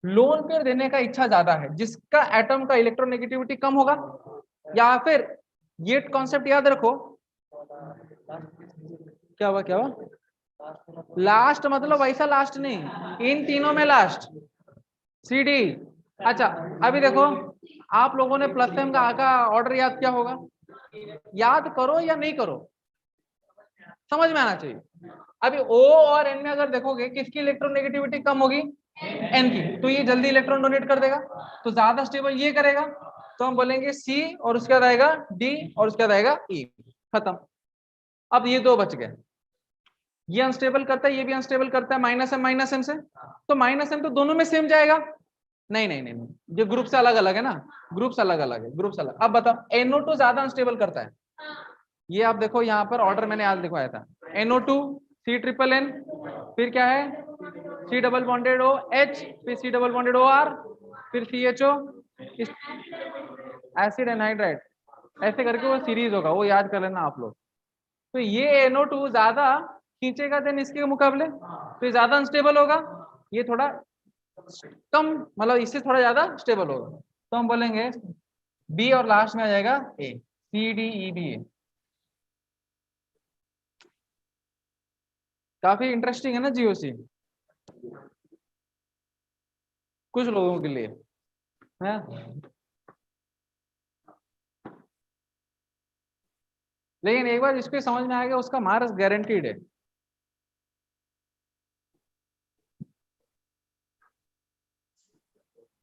लोन पेयर देने का इच्छा ज्यादा है? जिसका एटम का इलेक्ट्रोनेगेटिविटी कम होगा, या फिर ये कॉन्सेप्ट याद रखो, क्या हुआ? लास्ट मतलब वैसा लास्ट नहीं, इन तीनों में लास्ट, सी डी। अच्छा, अभी देखो आप लोगों ने +M का ऑर्डर याद किया होगा, याद करो या नहीं करो, समझ में आना चाहिए। अभी O और N में अगर देखोगे किसकी इलेक्ट्रोनेगेटिविटी कम होगी? N की, तो ये जल्दी इलेक्ट्रॉन डोनेट कर देगा, तो ज्यादा स्टेबल ये करेगा, तो हम बोलेंगे C, और उसके बाद आएगा D, और उसके बाद आएगा E, खत्म। अब ये दो बच गए, ये अनस्टेबल करता है, ये भी अनस्टेबल करता है, -M से, तो -M तो दोनों में सेम जाएगा। नहीं नहीं नहीं, ये ग्रुप से अलग अलग है ना, ग्रुप्स अलग अलग है, ग्रुप्स अलग। अब बताओ NO2 ज्यादा अनस्टेबल करता है, ये आप देखो यहाँ पर ऑर्डर मैंने आज दिखाया था, NO2 C=N, फिर क्या है C डबल बॉन्डेड OH, फिर C डबल बॉन्डेड OR, फिर CHO, एसिड एनहाइड्राइड, ऐसे करके वो सीरीज होगा, वो याद कर लेना आप लोग। तो ये NO2 ज्यादा खींचेगा देन इसके मुकाबले, तो ये ज्यादा अनस्टेबल होगा, ये थोड़ा कम, मतलब इससे थोड़ा ज्यादा स्टेबल होगा, तो हम बोलेंगे बी और लास्ट में आ जाएगा ए, सी डी ई बी ए। काफी इंटरेस्टिंग है ना जीओसी, कुछ लोगों के लिए है। लेकिन एक बार इसको समझ में आ गया, उसका मार्क्स गारंटीड है।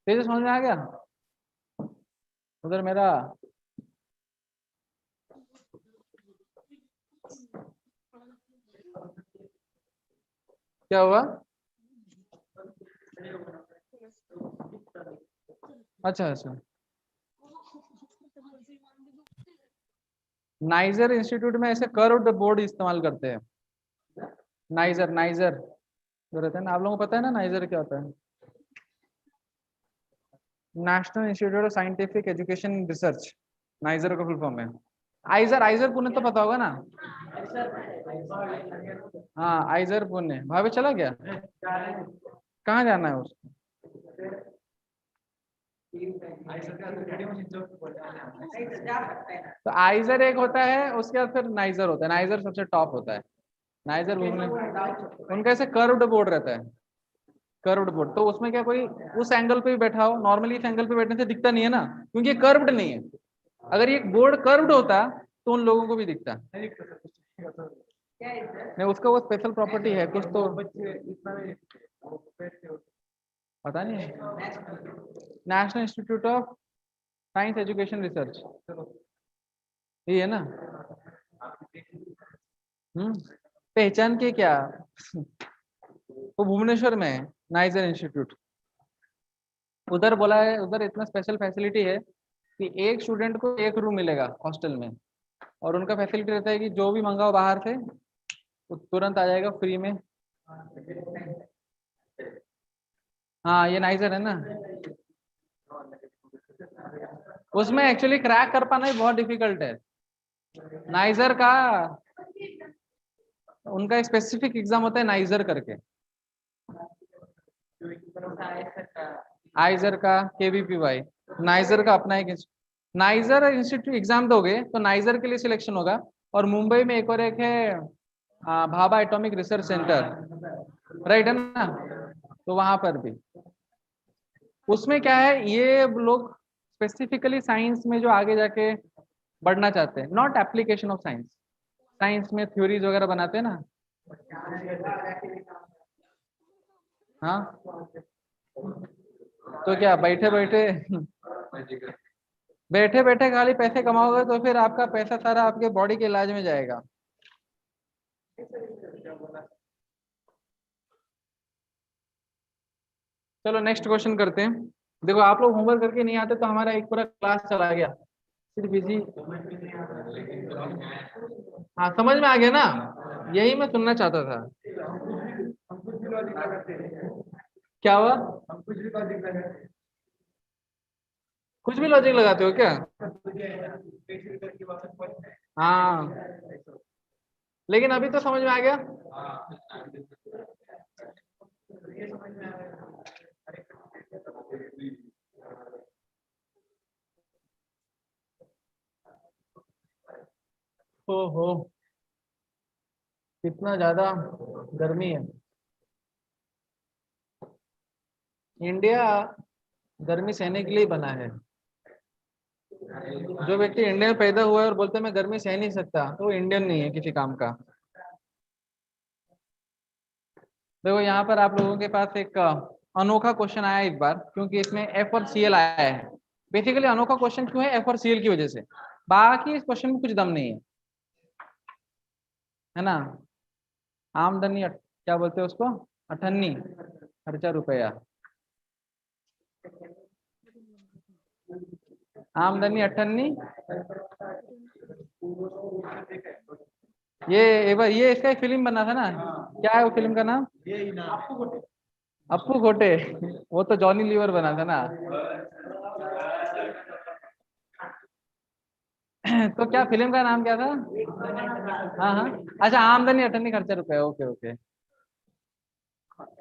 तेज समझ में आ गया। उधर मेरा क्या हुआ? अच्छा अच्छा, नाइजर इंस्टीट्यूट में ऐसे कर्व्ड बोर्ड इस्तेमाल करते हैं। नाइजर नाइजर जो रहता है ना, आप लोगों को पता है ना नाइजर क्या होता है? National institute of scientific education research, niger का फुल फॉर्म है। आइजर, आइजर पुणे तो पता होगा ना। हाँ आइजर पुणे, भाभी चला गया, कहाँ जाना है उसको? तो आइजर एक होता है, उसके बाद फिर नाइजर होता है, नाइजर सबसे टॉप होता है। नाइजर घूमने, उनका ऐसे कर्व्ड बोर्ड रहता है, कर्व्ड बोर्ड, तो उसमें क्या कोई उस एंगल पे भी बैठा हो, नॉर्मली इस एंगल पे बैठने से दिखता नहीं है ना, क्योंकि ये कर्व्ड नहीं है। अगर ये बोर्ड कर्व्ड होता तो उन लोगों को भी दिखता। नहीं, उसका वो स्पेशल प्रॉपर्टी है कुछ तो, पता नहीं। National institute of science education research, ये है ना। पहचान के क्या, वो भुवनेश्वर में है, नाइजर इंस्टीट्यूट। उधर बोला है, उधर इतना स्पेशल फैसिलिटी है कि एक स्टूडेंट को एक रूम मिलेगा हॉस्टल में, और उनका फैसिलिटी रहता है कि जो भी मंगाओ बाहर से वो तुरंत आ जाएगा फ्री में। हाँ ये नाइजर है ना, उसमें एक्चुअली क्रैक कर पाना ही बहुत डिफिकल्ट है। नाइजर का उनका एक स्पेसिफिक एग्जाम होता है नाइजर करके, आइजर का केवीपीवाई, नाइजर का अपना एक नाइजर इंस्टीट्यूट एग्जाम दोगे तो नाइजर के लिए सिलेक्शन होगा। और मुंबई में एक और एक है Bhabha atomic research centre, right है ना, तो वहां पर भी। उसमें क्या है, ये लोग स्पेसिफिकली साइंस में जो आगे जाके बढ़ना चाहते हैं, not application of science, science में थ्योरीज वगैरह बनाते हैं ना। हाँ तो क्या बैठे बैठे बैठे बैठे खाली पैसे कमाओगे तो फिर आपका पैसा सारा आपके बॉडी के इलाज में जाएगा। चलो नेक्स्ट क्वेश्चन करते हैं। देखो आप लोग होमवर्क करके नहीं आते तो हमारा एक पूरा क्लास चला गया, सिर्फ इजी। हाँ समझ में आ गया ना, यही मैं सुनना चाहता था। क्या हुआ? कुछ भी लॉजिक लगाते हो क्या? हाँ लेकिन अभी तो समझ में आ गया। ओहो कितना ज्यादा गर्मी है। इंडिया गर्मी सहने के लिए बना है। जो व्यक्ति इंडिया में पैदा हुआ है और बोलते हैं मैं गर्मी सह नहीं सकता, तो वो इंडियन नहीं है किसी काम का। देखो यहाँ पर आप लोगों के पास एक अनोखा क्वेश्चन आया इस बार, क्योंकि इसमें एफ और सी एल आया है। बेसिकली अनोखा क्वेश्चन क्यों है? एफ और सी एल की वजह से, बाकी इस क्वेश्चन में कुछ दम नहीं है ना। आमदनी क्या बोलते हैं उसको, अठन्नी, खर्चा रुपया। आमदनी अठन्नी, ये एक बार ये इसका एक फिल्म बना था ना, क्या है वो फिल्म का नाम? अप्पू खोटे, वो तो जॉनी लीवर बना था ना। तो क्या फिल्म का नाम क्या था? हाँ हाँ, अच्छा आमदनी अठन्नी खर्चा रुपए, ओके ओके।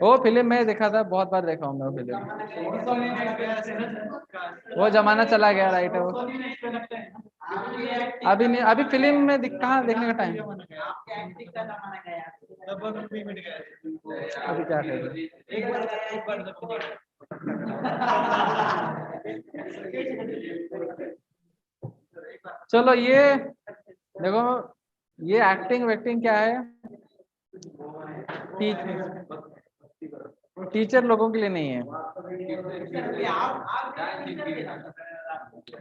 वो फिल्म मैं देखा था, बहुत बार देखा हूँ मैं वो फिल्म। वो जमाना चला गया, राइट है वो। अभी नहीं, अभी फिल्म में कहाँ देखने का टाइम। अभी क्या कर रहे चलो ये देखो, ये एक्टिंग वैक्टिंग क्या है, टीचर लोगों के लिए नहीं है।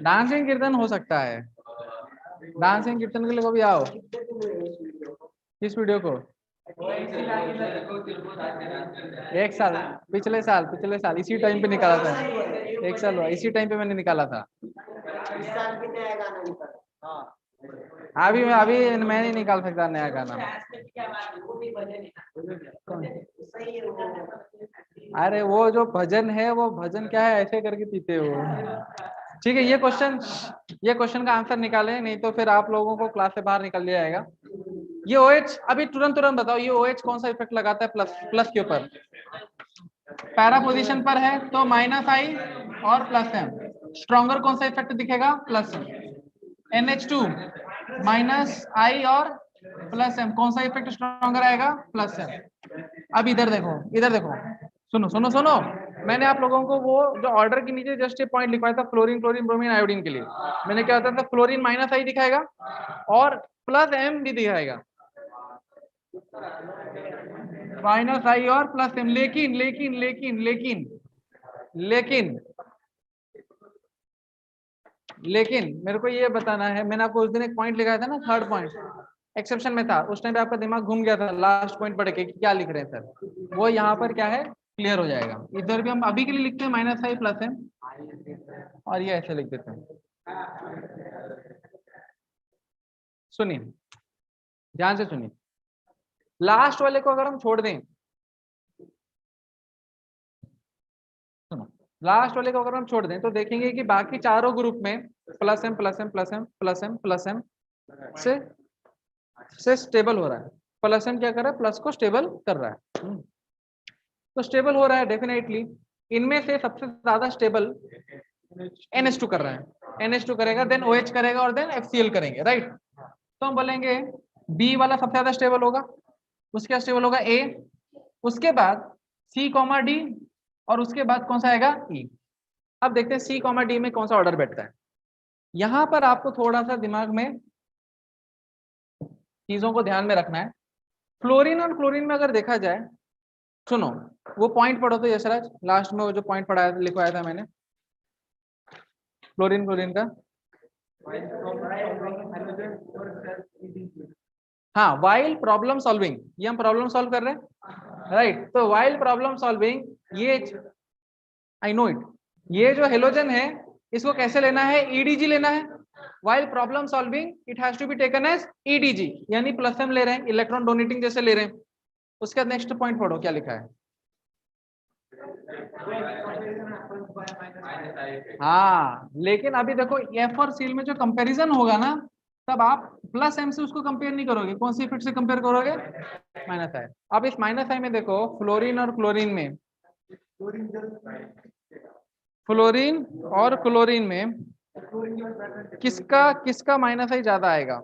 डांसिंग कीर्तन हो सकता है, डांसिंग कीर्तन के लिए कभी आओ। किस वीडियो को? एक साल, पिछले साल इसी टाइम पे निकाला था। एक साल हुआ, इसी टाइम पे मैंने निकाला था। अभी मैं नहीं निकाल सकता नया गाना। अरे वो जो भजन है, वो भजन क्या है, ऐसे करके पीते हो। ठीक है, ये क्वेश्चन का आंसर निकालें, नहीं तो फिर आप लोगों को क्लास से बाहर निकल दिया जाएगा। ये OH अभी तुरंत तुरंत बताओ, ये OH कौन सा इफेक्ट लगाता है प्लस प्लस के ऊपर? पैरा पोजीशन पर है तो -I और +M। स्ट्रॉन्गर कौन सा इफेक्ट दिखेगा? +M। NH2 -I और +M, कौन सा इफेक्ट स्ट्रॉन्गर आएगा? +M। अब इधर देखो, इधर देखो, सुनो सुनो सुनो, मैंने आप लोगों को वो जो ऑर्डर के नीचे जस्ट ये पॉइंट लिखवाया था, फ्लोरीन क्लोरीन ब्रोमीन आयोडीन के लिए मैंने क्या होता था, फ्लोरीन -I दिखाएगा और +M भी दिखाएगा, -I और +M। लेकिन लेकिन लेकिन लेकिन लेकिन लेकिन मेरे को ये बताना है, मैंने आपको उस दिन एक पॉइंट लिखाया था ना, थर्ड पॉइंट एक्सेप्शन में था, उस टाइम पे आपका दिमाग घूम गया था लास्ट पॉइंट पढ़ के क्या लिख रहे हैं सर, वो यहाँ पर क्या है क्लियर हो जाएगा। इधर भी हम अभी के लिए लिखते हैं -I +M और ये ऐसे लिख देते हैं। सुनिए, ध्यान से सुनिए, लास्ट वाले को अगर हम छोड़ दें, सुनो, लास्ट वाले को अगर हम छोड़ दें तो देखेंगे कि बाकी चारों ग्रुप में +M +M +M +M +M से स्टेबल हो रहा है। +M क्या कर रहा है? प्लस को स्टेबल कर रहा है। तो स्टेबल हो रहा है डेफिनेटली। इनमें से सबसे ज्यादा स्टेबल NH2 कर रहा है, NH2 करेगा, देन OH करेगा और देन FCl करेंगे, राइट। तो हम बोलेंगे B वाला सबसे ज्यादा स्टेबल होगा, उसके बाद स्टेबल होगा A, उसके बाद C, D और उसके बाद कौन सा आएगा? E। अब देखते हैं C, D में कौन सा ऑर्डर बैठता है। यहां पर आपको थोड़ा सा दिमाग में चीजों को ध्यान में रखना है। फ्लोरीन और क्लोरीन में अगर देखा जाए, सुनो वो पॉइंट पढ़ो तो यशराज, लास्ट में वो जो पॉइंट पढ़ाया लिखवाया था मैंने फ्लोरीन क्लोरीन का। हाँ, वाइल प्रॉब्लम सॉल्विंग, ये हम प्रॉब्लम सॉल्व कर रहे हैं, राइट। तो वाइल प्रॉब्लम सॉल्विंग, ये आई नो इट, ये जो हेलोजन है इसको कैसे लेना है? EDG लेना है। While problem solving it has to be taken as EDG, यानी +M ले रहे हैं, इलेक्ट्रॉन डोनेटिंग जैसे ले रहे हैं। उसके बाद नेक्स्ट पॉइंट पढ़ो क्या लिखा है। हाँ, लेकिन अभी देखो F और Cl में जो कंपैरिजन होगा ना, तब आप +M से उसको कंपेयर नहीं करोगे, कौन सी इफेक्ट से कंपेयर करोगे? -I। अब इस -I में देखो, फ्लोरीन और क्लोरीन में, फ्लोरीन और क्लोरीन में किसका किसका -I ज्यादा आएगा?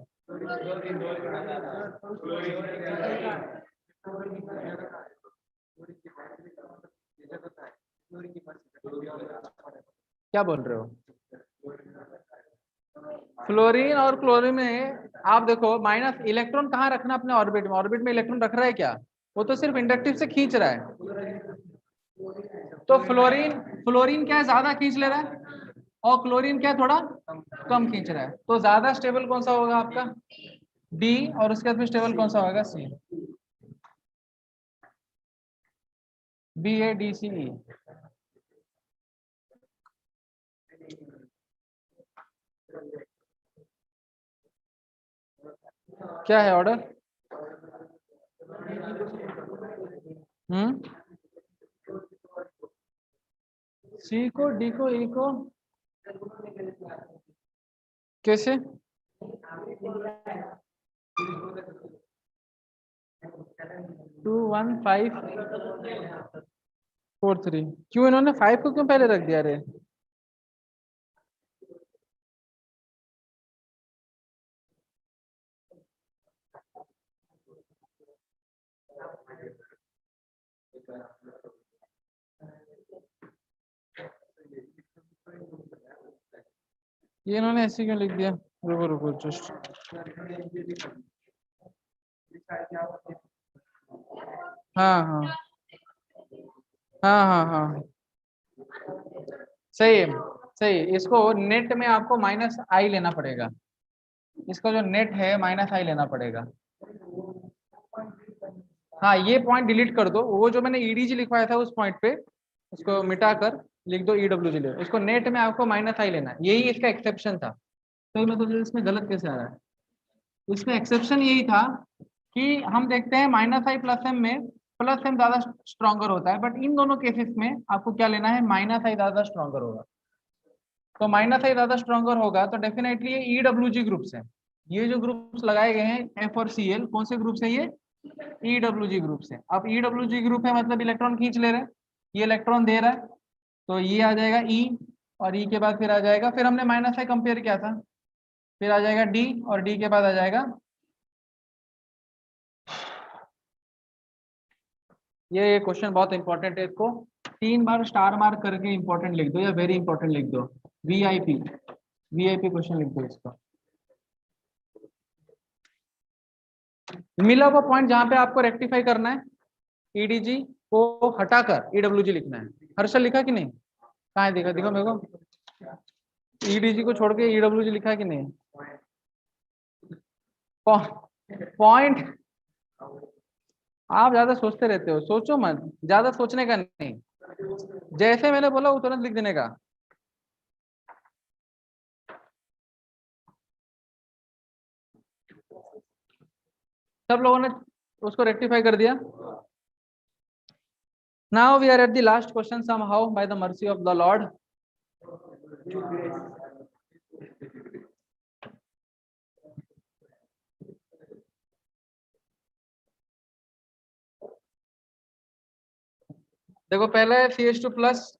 क्या बोल रहे हो? फ्लोरीन और क्लोरीन में आप देखो, माइनस इलेक्ट्रॉन कहाँ रखना अपने ऑर्बिट में, ऑर्बिट में इलेक्ट्रॉन रख रहा है क्या? वो तो सिर्फ इंडक्टिव से खींच रहा है। तो फ्लोरीन फ्लोरीन क्या है, ज्यादा खींच ले रहा है, और क्लोरीन क्या है, थोड़ा कम खींच रहा है। तो ज्यादा स्टेबल कौन सा होगा आपका? D, और उसके बाद फिर स्टेबल कौन सा होगा? C। BADCE। क्या है ऑर्डर? C को, D को, E को कैसे? 21,543। क्यों इन्होंने 5 को क्यों पहले रख दिया रे? ये इन्होंने ऐसे क्यों लिख दिया? रुको रुको जस्ट। हाँ हाँ हाँ हाँ हाँ, सही है सही है। इसको नेट में आपको माइनस आई लेना पड़ेगा। इसका जो नेट है माइनस आई लेना पड़ेगा। हाँ, ये पॉइंट डिलीट कर दो। वो जो मैंने ईडीजी लिखवाया था उस पॉइंट पे उसको मिटा कर लिख दो ईडब्ल्यूजी ले। इसको नेट में आपको माइनस आई लेना है, यही इसका एक्सेप्शन था। तो मैं तो इसमें गलत कैसे आ रहा है? इसमें एक्सेप्शन यही था कि हम देखते हैं माइनस आई प्लस एम में प्लस एम ज्यादा स्ट्रॉन्गर होता है, बट इन दोनों केसेस में आपको क्या लेना है? माइनस आई ज्यादा स्ट्रॉन्गर होगा। तो माइनस आई ज्यादा स्ट्रॉन्गर होगा तो डेफिनेटली ये ईडब्ल्यूजी ग्रुप्स है। ये जो ग्रुप्स लगाए गए हैं एफ और सी एल, कौन से ग्रुप्स है ये? ईडब्ल्यूजी ग्रुप्स है। अब ईडब्ल्यूजी ग्रुप है मतलब इलेक्ट्रॉन खींच ले रहे हैं, ये इलेक्ट्रॉन दे रहा है, तो ये आ जाएगा ई, और ई के बाद फिर आ जाएगा, फिर हमने माइनस आई कंपेयर किया था, फिर आ जाएगा डी, और डी के बाद आ जाएगा ये क्वेश्चन बहुत इंपॉर्टेंट है। इसको 3 बार स्टार मार्क करके इंपॉर्टेंट लिख दो या वेरी इंपॉर्टेंट लिख दो। वीआईपी, वीआईपी क्वेश्चन लिख दो इसको। मिला हुआ पॉइंट जहां पे आपको रेक्टिफाई करना है, ईडीजी को हटाकर ईडब्ल्यूजी लिखना है। हर्षल लिखा कि नहीं? कहाँ है? देखा देखो मेरे को, ईडीजी को छोड़ के ईडब्ल्यूजी लिखा कि नहीं? पॉइंट आप ज्यादा सोचते रहते हो, सोचो मत, ज्यादा सोचने का नहीं, जैसे मैंने बोला वो तुरंत लिख देने का। सब लोगों ने उसको रेक्टिफाई कर दिया। Now we are at the last question somehow by the mercy of the Lord. देखो पहला है CH2 प्लस,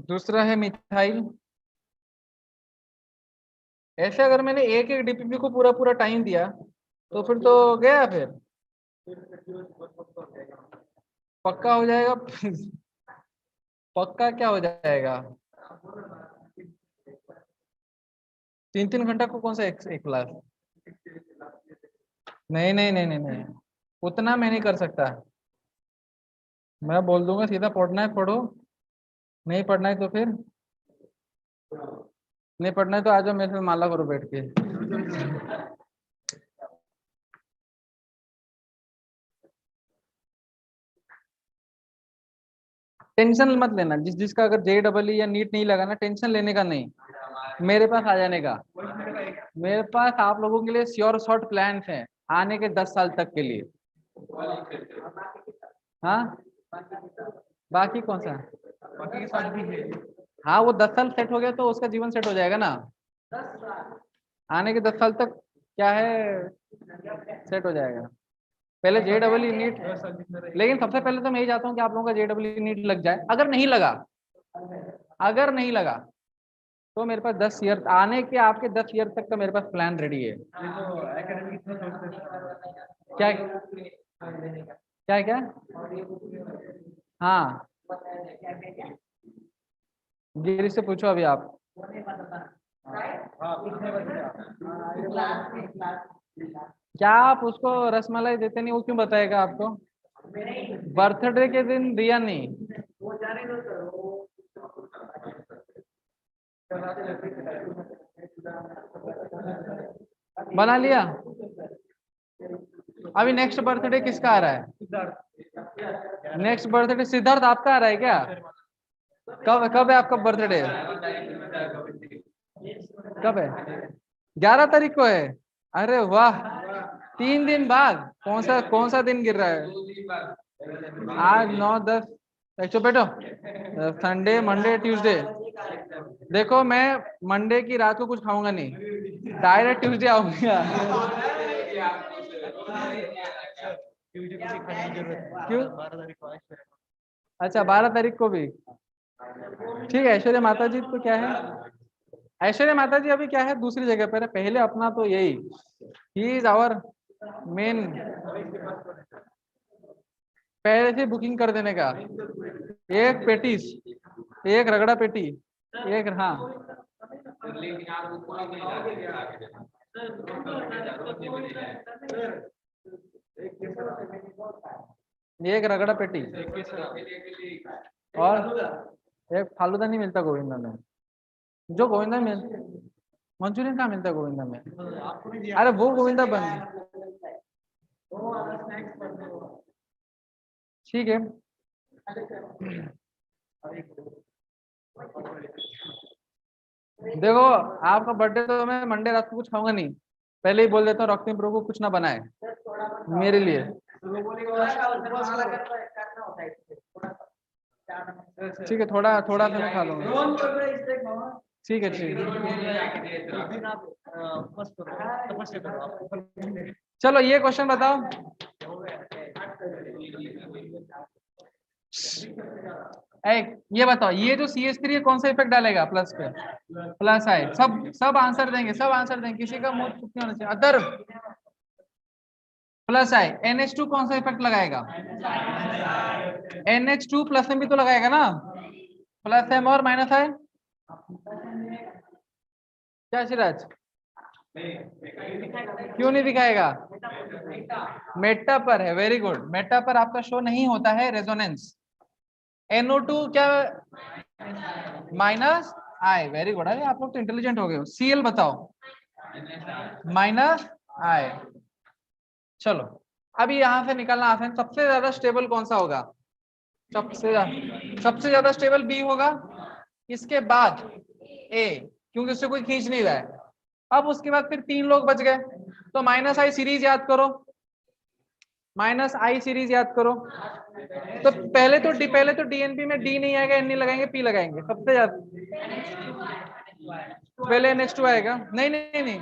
दूसरा है मिथाइल। ऐसे अगर मैंने एक एक डीपीपी को पूरा पूरा टाइम दिया तो फिर तो गया, फिर पक्का हो जाएगा। पक्का क्या हो जाएगा? 3-3 घंटा को कौन सा एक क्लास? नहीं नहीं नहीं नहीं नहीं, उतना मैं नहीं कर सकता। मैं बोल दूंगा सीधा पढ़ना है पढ़ो, नहीं पढ़ना है तो फिर नहीं पढ़ना है तो आ जाओ मेरे से माला करो बैठ के। टेंशन मत लेना, जिसका अगर JEE या नीट नहीं लगा ना, टेंशन लेने का नहीं, मेरे पास आ जाने का। मेरे पास आप लोगों के लिए श्योर शॉर्ट प्लान है आने के 10 साल तक के लिए। हाँ, बाकी कौन सा? हाँ, वो 10 साल सेट हो गया तो उसका जीवन सेट हो जाएगा ना। आने के 10 साल तक क्या है, सेट हो जाएगा। पहले JEE नीट, लेकिन सबसे पहले तो मैं यही चाहता हूँ कि आप लोगों का JEE नीट लग जाए। अगर नहीं लगा, अगर नहीं लगा तो मेरे पास 10 ईयर आने के, आपके 10 ईयर तक का मेरे पास प्लान रेडी है। क्या क्या क्या? हाँ, गिरी से पूछो अभी आप। क्या आप उसको रसमलाई देते नहीं? वो क्यों बताएगा आपको? बर्थडे के दिन दिया नहीं? बना लिया? अभी नेक्स्ट बर्थडे किसका आ रहा है? नेक्स्ट बर्थडे सिद्धार्थ आपका आ रहा है क्या? कब कब है आपका बर्थडे? कब है? 11 तारीख को है? अरे वाह, 3 दिन बाद। कौन सा दिन गिर रहा है? आज 9-10 एक्चो बेटो संडे मंडे ट्यूसडे। देखो मैं मंडे की रात को कुछ खाऊंगा नहीं, डायरेक्ट ट्यूसडे आऊंगा। क्यों? 12 तारीख को अच्छा 12 तारीख को भी ठीक है। ऐश्वर्या माता जी तो क्या है, ऐश्वर्या माता जी अभी क्या है दूसरी जगह पर है, पहले अपना तो यही ही इज आवर मेन, पहले से बुकिंग कर देने का। एक पेटीस, एक रगड़ा पेटी, एक हाँ एक रगड़ा पेटी और एक फालूदा नहीं मिलता गोविंदा में, जो गोविंदा में मंचूरियन कहाँ मिलता है गोविंदा में, अरे वो गोविंदा बन ठीक है। देखो आपका बर्थडे तो मैं मंडे रात को कुछ खाऊंगा नहीं, पहले ही बोल देता हूँ रक्तिम प्रभु कुछ ना बनाए मेरे लिए। ठीक है थोड़ा थोड़ा तो मैं खा लूंगा। ठीक है ठीक है। चलो ये क्वेश्चन बताओ, ये बताओ ये जो CH3 है कौन सा इफेक्ट डालेगा प्लस पे, प्लस आई। सब आंसर देंगे, सब आंसर देंगे, किसी का मुंह चुप नहीं होना चाहिए। अदर प्लस आई, NH2 कौन सा इफेक्ट लगाएगा, NH2 प्लस एम भी तो लगाएगा ना, प्लस एम और माइनस आई क्या सिराज, क्यों नहीं दिखाएगा, मेटा पर है, वेरी गुड, मेटा पर आपका शो नहीं होता है रेजोनेंस। NO2 क्या माइनस आई, वेरी गुड, अरे आप लोग तो इंटेलिजेंट हो गए हो। Cl बताओ माइनस आई। चलो अभी यहां से निकलना आसान, सबसे ज्यादा स्टेबल कौन सा होगा, सबसे ज्यादा स्टेबल बी होगा, इसके बाद ए, क्योंकि उससे कोई खींच नहीं रहा है। अब उसके बाद फिर 3 लोग बच गए, तो माइनस आई सीरीज याद करो, माइनस आई सीरीज याद करो। तो पहले तो डीएनपी में डी नहीं आएगा, एन नहीं लगाएंगे, पी लगाएंगे सबसे ज्यादा, पहले NH2 आएगा। नहीं नहीं नहीं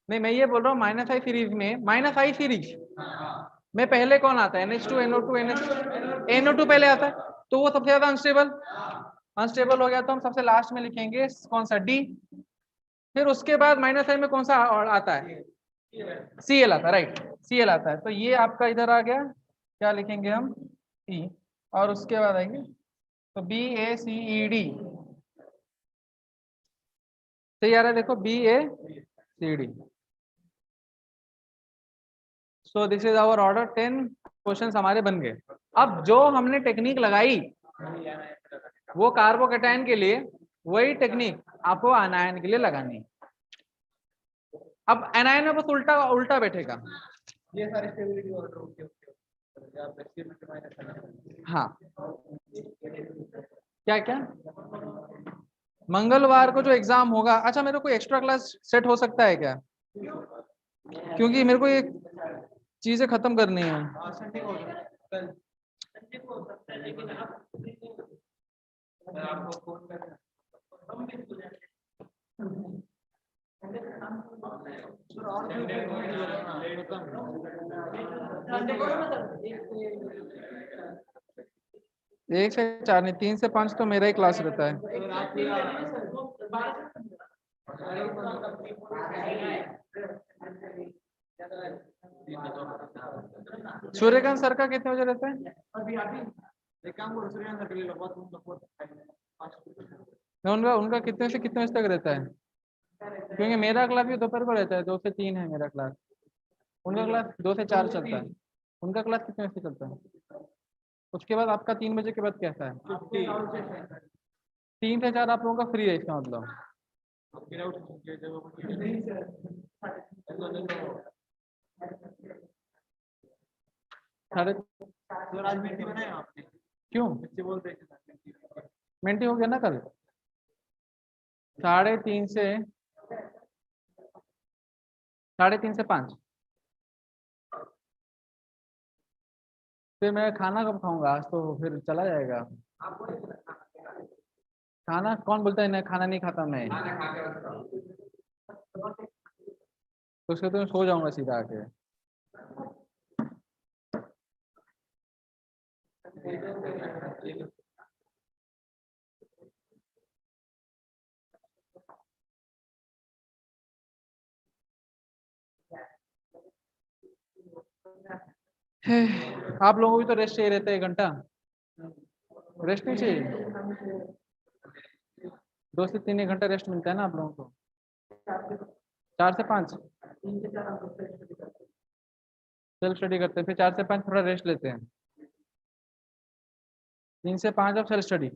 नहीं, मैं ये बोल रहा हूँ माइनस आई सीरीज में, माइनस आई सीरीज में पहले कौन आता है, NH2 NO2 NO2 पहले आता है, तो वो सबसे ज्यादा अनस्टेबल, अनस्टेबल हो गया तो हम सबसे लास्ट में लिखेंगे कौन सा, डी। फिर उसके बाद माइनस आई में कौन सा आता है, Cl आता है, राइट Cl आता है, तो ये आपका इधर आ गया, क्या लिखेंगे हम E, और उसके बाद आएंगे तो BACED, सही आ रहा है देखो BACD। So this is our order, 10 questions हमारे बन गए। अब जो हमने टेक्निक लगाई वो कार्बोकेटायन के लिए, वही टेक्निक आपको आनायन के लिए लगानी। अब एनायन में बस उल्टा उल्टा बैठेगा, ये सारे स्टेबिलिटी ऑर्डर ओके ओके। हाँ क्या क्या मंगलवार को जो एग्जाम होगा, अच्छा मेरे को एक्स्ट्रा क्लास सेट हो सकता है क्या, क्योंकि मेरे को ये चीजें खत्म करनी है। एक से 4 नहीं, 3 से 5 तो मेरा ही क्लास रहता है। सूर्यकांत सर का कितने बजे रहता है, उनका उनका कितने से कितने बजे तक रहता है, क्योंकि मेरा क्लास भी दोपहर को रहता है, 2 से 3 है मेरा क्लास, उनका क्लास 2 से 4 चलता है। उनका क्लास कितने बजे चलता है, उसके बाद आपका 3 बजे के बाद कैसा है, 3 से 4 आप लोगों का फ्री है, इसका मतलब साढ़े, क्यों मेंटी हो गया ना कल, 3:30 से 5:30 से 5। फिर मैं खाना कब खाऊंगा? आज तो फिर चला जाएगा। खाना कौन बोलता है? नहीं, खाना नहीं खाता मैं। तो उसके तो मैं सो जाऊंगा सीधा आके। हे, आप लोगों को भी तो रेस्ट चाहिए रहता है 1 घंटा। रेस्ट नहीं चाहिए? 2 से 3 1 घंटा रेस्ट मिलता है ना आप लोगों को। 4 से 5 सेल्फ स्टडी करते हैं, फिर 4 से 5 थोड़ा रेस्ट लेते हैं। 3 से 5 अब सेल्फ स्टडी।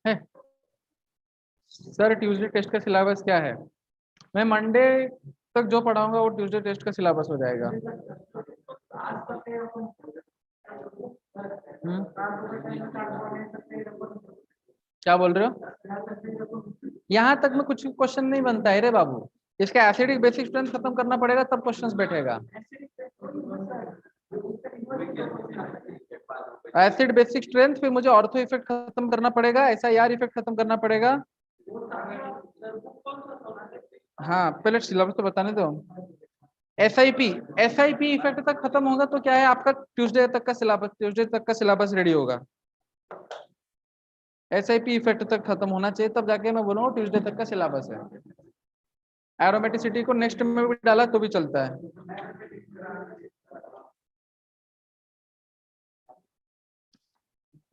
है सर, ट्यूसडे टेस्ट का सिलेबस क्या है? मैं मंडे तक जो पढ़ाऊंगा वो ट्यूसडे टेस्ट का सिलेबस हो जाएगा। हम्म, क्या बोल रहे हो? यहाँ तक में कुछ क्वेश्चन नहीं बनता है रे बाबू। इसका एसिडिक बेसिक स्ट्रेंथ खत्म करना पड़ेगा तब क्वेश्चंस बैठेगा। एसिड बेसिक स्ट्रेंथ, फिर मुझे ऑर्थो इफेक्ट खत्म करना पड़ेगा, SIR इफेक्ट खत्म करना पड़ेगा। हाँ, पहले सिलेबस तो बताने दो। SIP इफेक्ट तक खत्म होगा तो क्या है, आपका ट्यूसडे तक का सिलेबस रेडी होगा। SIP इफेक्ट तक खत्म होना चाहिए, तब जाके मैं बोलूंगा ट्यूसडे तक का सिलेबस है। एरोमेटिसिटी को नेक्स्ट में भी डाला तो भी चलता है।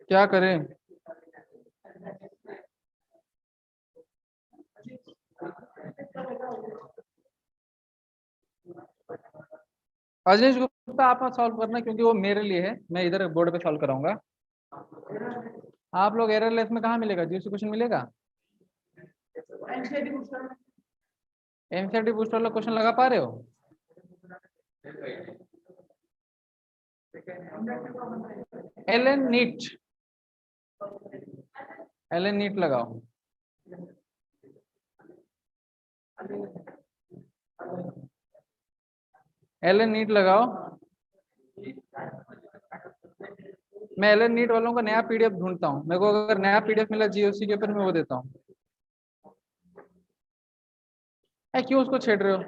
क्या करें? अजनीश गुप्ता आप सॉल्व करना, क्योंकि वो मेरे लिए है, मैं इधर बोर्ड पे सॉल्व कराऊंगा। आप लोग एरर लेस में कहाँ मिलेगा? जीएस क्वेश्चन मिलेगा? एमसीआरटी बूस्टर वाला क्वेश्चन लगा पा रहे हो? एलएन नीट, एलएन नीट लगाओ। एलएन नीट लगाओ। मैं एलएन नीट वालों का नया पीडीएफ ढूंढता हूँ, मेरे को अगर नया पीडीएफ मिला जीओसी के ऊपर मैं वो देता हूँ। क्यों उसको छेड़ रहे हो?